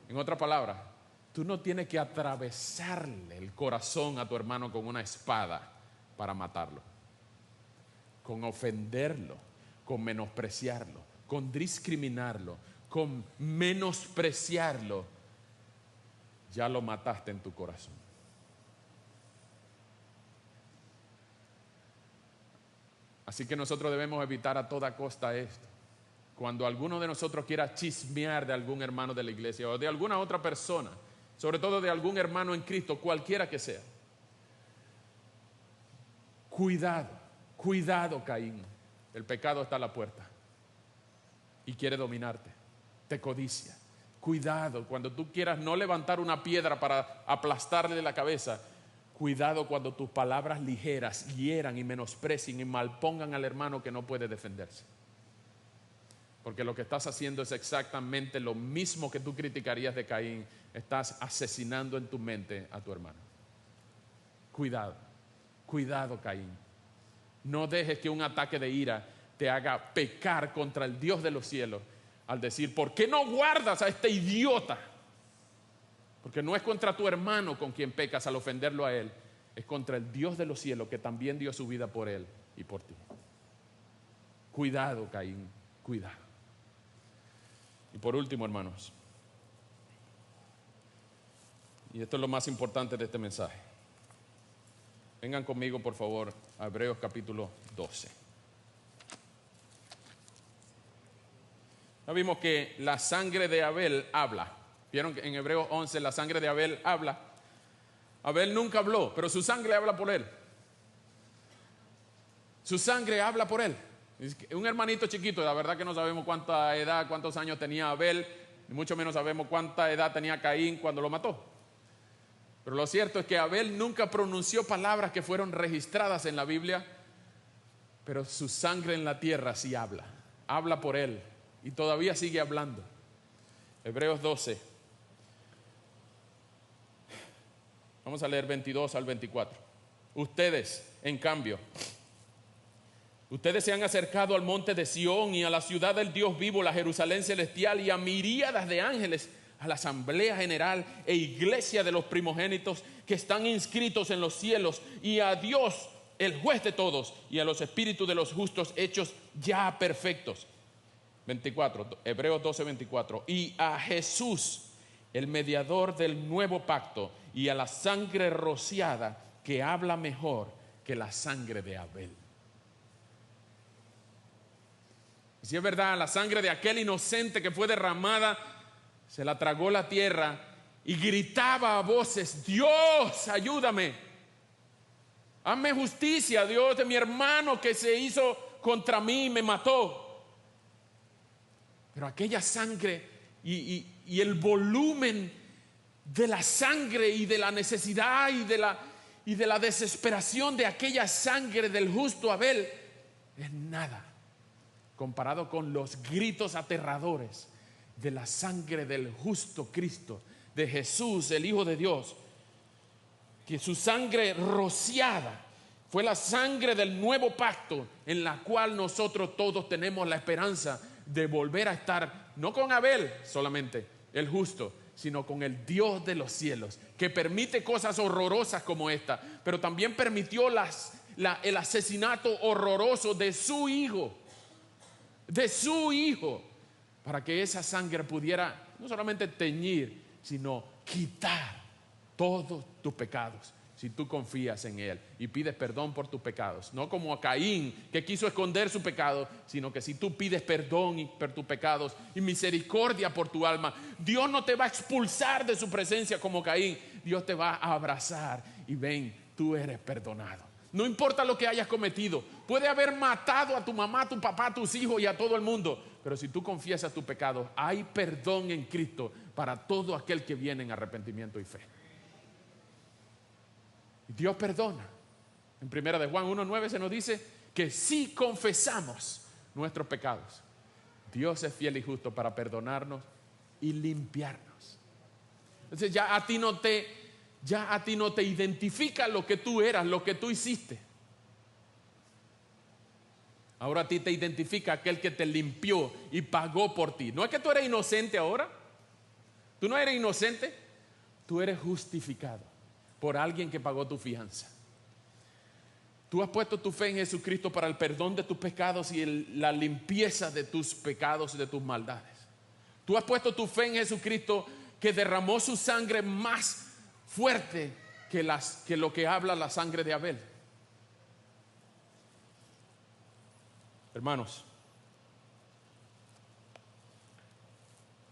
En otras palabras, tú no tienes que atravesarle el corazón a tu hermano con una espada para matarlo, con ofenderlo, con menospreciarlo, con discriminarlo, con menospreciarlo. Ya lo mataste en tu corazón. Así que nosotros debemos evitar a toda costa esto. Cuando alguno de nosotros quiera chismear de algún hermano de la iglesia o de alguna otra persona, sobre todo de algún hermano en Cristo, cualquiera que sea, cuidado, Caín. El pecado está a la puerta y quiere dominarte, te codicia. Cuidado, cuando tú quieras no levantar una piedra para aplastarle la cabeza, cuidado cuando tus palabras ligeras hieran y menosprecien y malpongan al hermano que no puede defenderse. Porque lo que estás haciendo es exactamente lo mismo que tú criticarías de Caín. Estás asesinando en tu mente a tu hermano. Cuidado, Caín. No dejes que un ataque de ira te haga pecar contra el Dios de los cielos al decir, ¿por qué no guardas a este idiota? Porque no es contra tu hermano con quien pecas al ofenderlo a él, es contra el Dios de los cielos que también dio su vida por él y por ti. Cuidado, Caín, cuidado. Y por último, hermanos, y esto es lo más importante de este mensaje, vengan conmigo por favor a Hebreos capítulo 12. Ya vimos que la sangre de Abel habla. Vieron que en Hebreos 11 la sangre de Abel habla. Abel nunca habló, pero su sangre habla por él. Su sangre habla por él. Un hermanito chiquito, la verdad que no sabemos cuánta edad, cuántos años tenía Abel, ni mucho menos sabemos cuánta edad tenía Caín cuando lo mató. Pero lo cierto es que Abel nunca pronunció palabras que fueron registradas en la Biblia, pero su sangre en la tierra sí habla por él y todavía sigue hablando. Hebreos 12. Vamos a leer 22 al 24. Ustedes, en cambio, ustedes se han acercado al monte de Sión y a la ciudad del Dios vivo, la Jerusalén celestial, y a miríadas de ángeles, a la asamblea general e iglesia de los primogénitos que están inscritos en los cielos, y a Dios, el juez de todos, y a los espíritus de los justos hechos ya perfectos. 24, Hebreos 12, 24. Y a Jesús, el mediador del nuevo pacto, y a la sangre rociada que habla mejor que la sangre de Abel. Y si es verdad, la sangre de aquel inocente que fue derramada, se la tragó la tierra y gritaba a voces: Dios, ayúdame. Hazme justicia, Dios, de mi hermano que se hizo contra mí y me mató. Pero aquella sangre y el volumen de la sangre y de la necesidad y de la desesperación de aquella sangre del justo Abel es nada comparado con los gritos aterradores de la sangre del justo Cristo, de Jesús, el Hijo de Dios, que su sangre rociada fue la sangre del nuevo pacto, en la cual nosotros todos tenemos la esperanza de volver a estar, no con Abel solamente, el justo, sino con el Dios de los cielos, que permite cosas horrorosas como esta, pero también permitió el asesinato horroroso de su hijo, para que esa sangre pudiera no solamente teñir, sino quitar todos tus pecados. Si tú confías en Él y pides perdón por tus pecados, no como a Caín, que quiso esconder su pecado, sino que si tú pides perdón por tus pecados y misericordia por tu alma, Dios no te va a expulsar de su presencia como Caín. Dios te va a abrazar y ven, tú eres perdonado. No importa lo que hayas cometido, puede haber matado a tu mamá, a tu papá, a tus hijos y a todo el mundo, pero si tú confiesas tus pecados, hay perdón en Cristo para todo aquel que viene en arrepentimiento y fe. Dios perdona. En 1 de Juan 1:9 se nos dice que si confesamos nuestros pecados, Dios es fiel y justo para perdonarnos y limpiarnos. Entonces ya a ti no te identifica lo que tú eras, lo que tú hiciste. Ahora a ti te identifica aquel que te limpió y pagó por ti. No es que tú eres inocente ahora. Tú no eres inocente. Tú eres justificado por alguien que pagó tu fianza. Tú has puesto tu fe en Jesucristo para el perdón de tus pecados y la limpieza de tus pecados y de tus maldades. Tú has puesto tu fe en Jesucristo, que derramó su sangre más fuerte que lo que habla la sangre de Abel. Hermanos,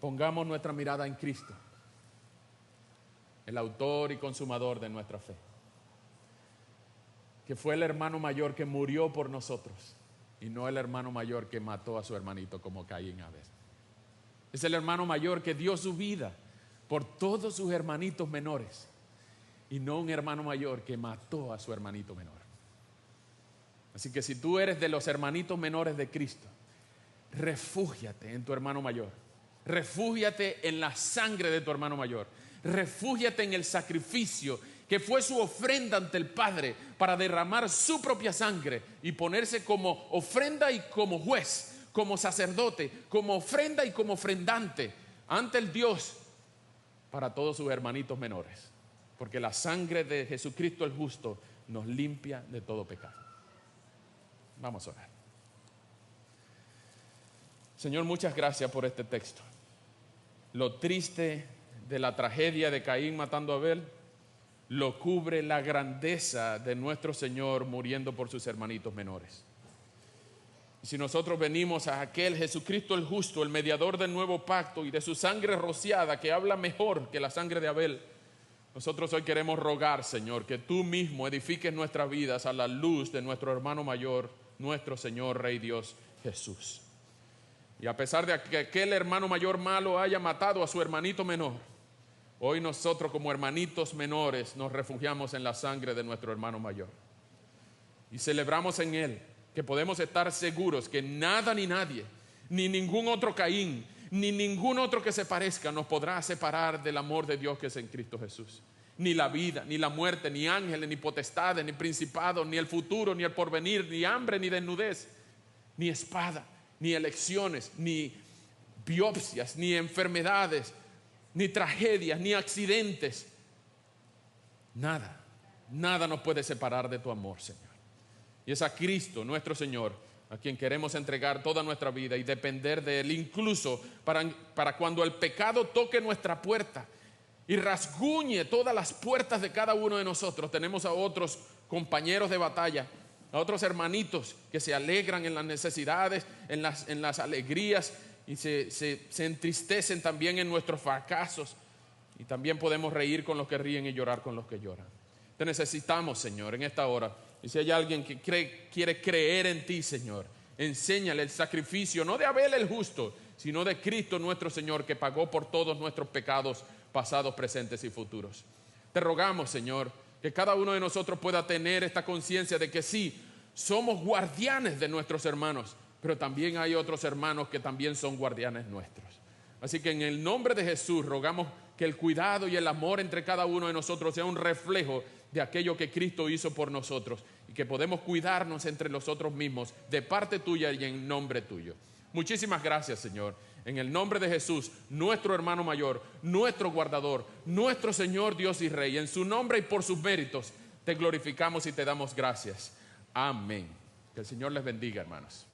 pongamos nuestra mirada en Cristo, el autor y consumador de nuestra fe, que fue el hermano mayor que murió por nosotros y no el hermano mayor que mató a su hermanito como Caín y Abel. Es el hermano mayor que dio su vida por todos sus hermanitos menores y no un hermano mayor que mató a su hermanito menor. Así que si tú eres de los hermanitos menores de Cristo, refúgiate en tu hermano mayor, refúgiate en la sangre de tu hermano mayor, refúgiate en el sacrificio que fue su ofrenda ante el Padre para derramar su propia sangre y ponerse como ofrenda y como juez, como sacerdote, como ofrenda y como ofrendante ante el Dios para todos sus hermanitos menores, porque la sangre de Jesucristo el justo nos limpia de todo pecado. Vamos a orar. Señor, muchas gracias por este texto. Lo triste de la tragedia de Caín matando a Abel lo cubre la grandeza de nuestro Señor muriendo por sus hermanitos menores. Y si nosotros venimos a aquel Jesucristo el justo, el mediador del nuevo pacto y de su sangre rociada que habla mejor que la sangre de Abel, nosotros hoy queremos rogar, Señor, que tú mismo edifiques nuestras vidas a la luz de nuestro hermano mayor, nuestro Señor Rey Dios Jesús. Y a pesar de que aquel hermano mayor malo haya matado a su hermanito menor, hoy nosotros como hermanitos menores nos refugiamos en la sangre de nuestro hermano mayor y celebramos en él que podemos estar seguros que nada ni nadie, ni ningún otro Caín, ni ningún otro que se parezca nos podrá separar del amor de Dios que es en Cristo Jesús. Ni la vida, ni la muerte, ni ángeles, ni potestades, ni principados, ni el futuro, ni el porvenir, ni hambre, ni desnudez, ni espada, ni elecciones, ni biopsias, ni enfermedades, ni tragedias, ni accidentes. Nada nos puede separar de tu amor, Señor. Y es a Cristo, nuestro Señor, a quien queremos entregar toda nuestra vida y depender de Él, incluso para cuando el pecado toque nuestra puerta y rasguñe todas las puertas de cada uno de nosotros. Tenemos a otros compañeros de batalla, a otros hermanitos que se alegran en las necesidades, en las alegrías, y se entristecen también en nuestros fracasos. Y también podemos reír con los que ríen y llorar con los que lloran. Te necesitamos, Señor, en esta hora. Y si hay alguien que quiere creer en ti, Señor, enséñale el sacrificio, no de Abel el justo, sino de Cristo nuestro Señor, que pagó por todos nuestros pecados pasados, presentes y futuros. Te rogamos, Señor, que cada uno de nosotros pueda tener esta conciencia de que sí, somos guardianes de nuestros hermanos, pero también hay otros hermanos que también son guardianes nuestros. Así que en el nombre de Jesús rogamos que el cuidado y el amor entre cada uno de nosotros sea un reflejo de aquello que Cristo hizo por nosotros, y que podemos cuidarnos entre nosotros mismos de parte tuya y en nombre tuyo. Muchísimas gracias, Señor. En el nombre de Jesús, nuestro hermano mayor, nuestro guardador, nuestro Señor, Dios y Rey, en su nombre y por sus méritos, te glorificamos y te damos gracias. Amén. Que el Señor les bendiga, hermanos.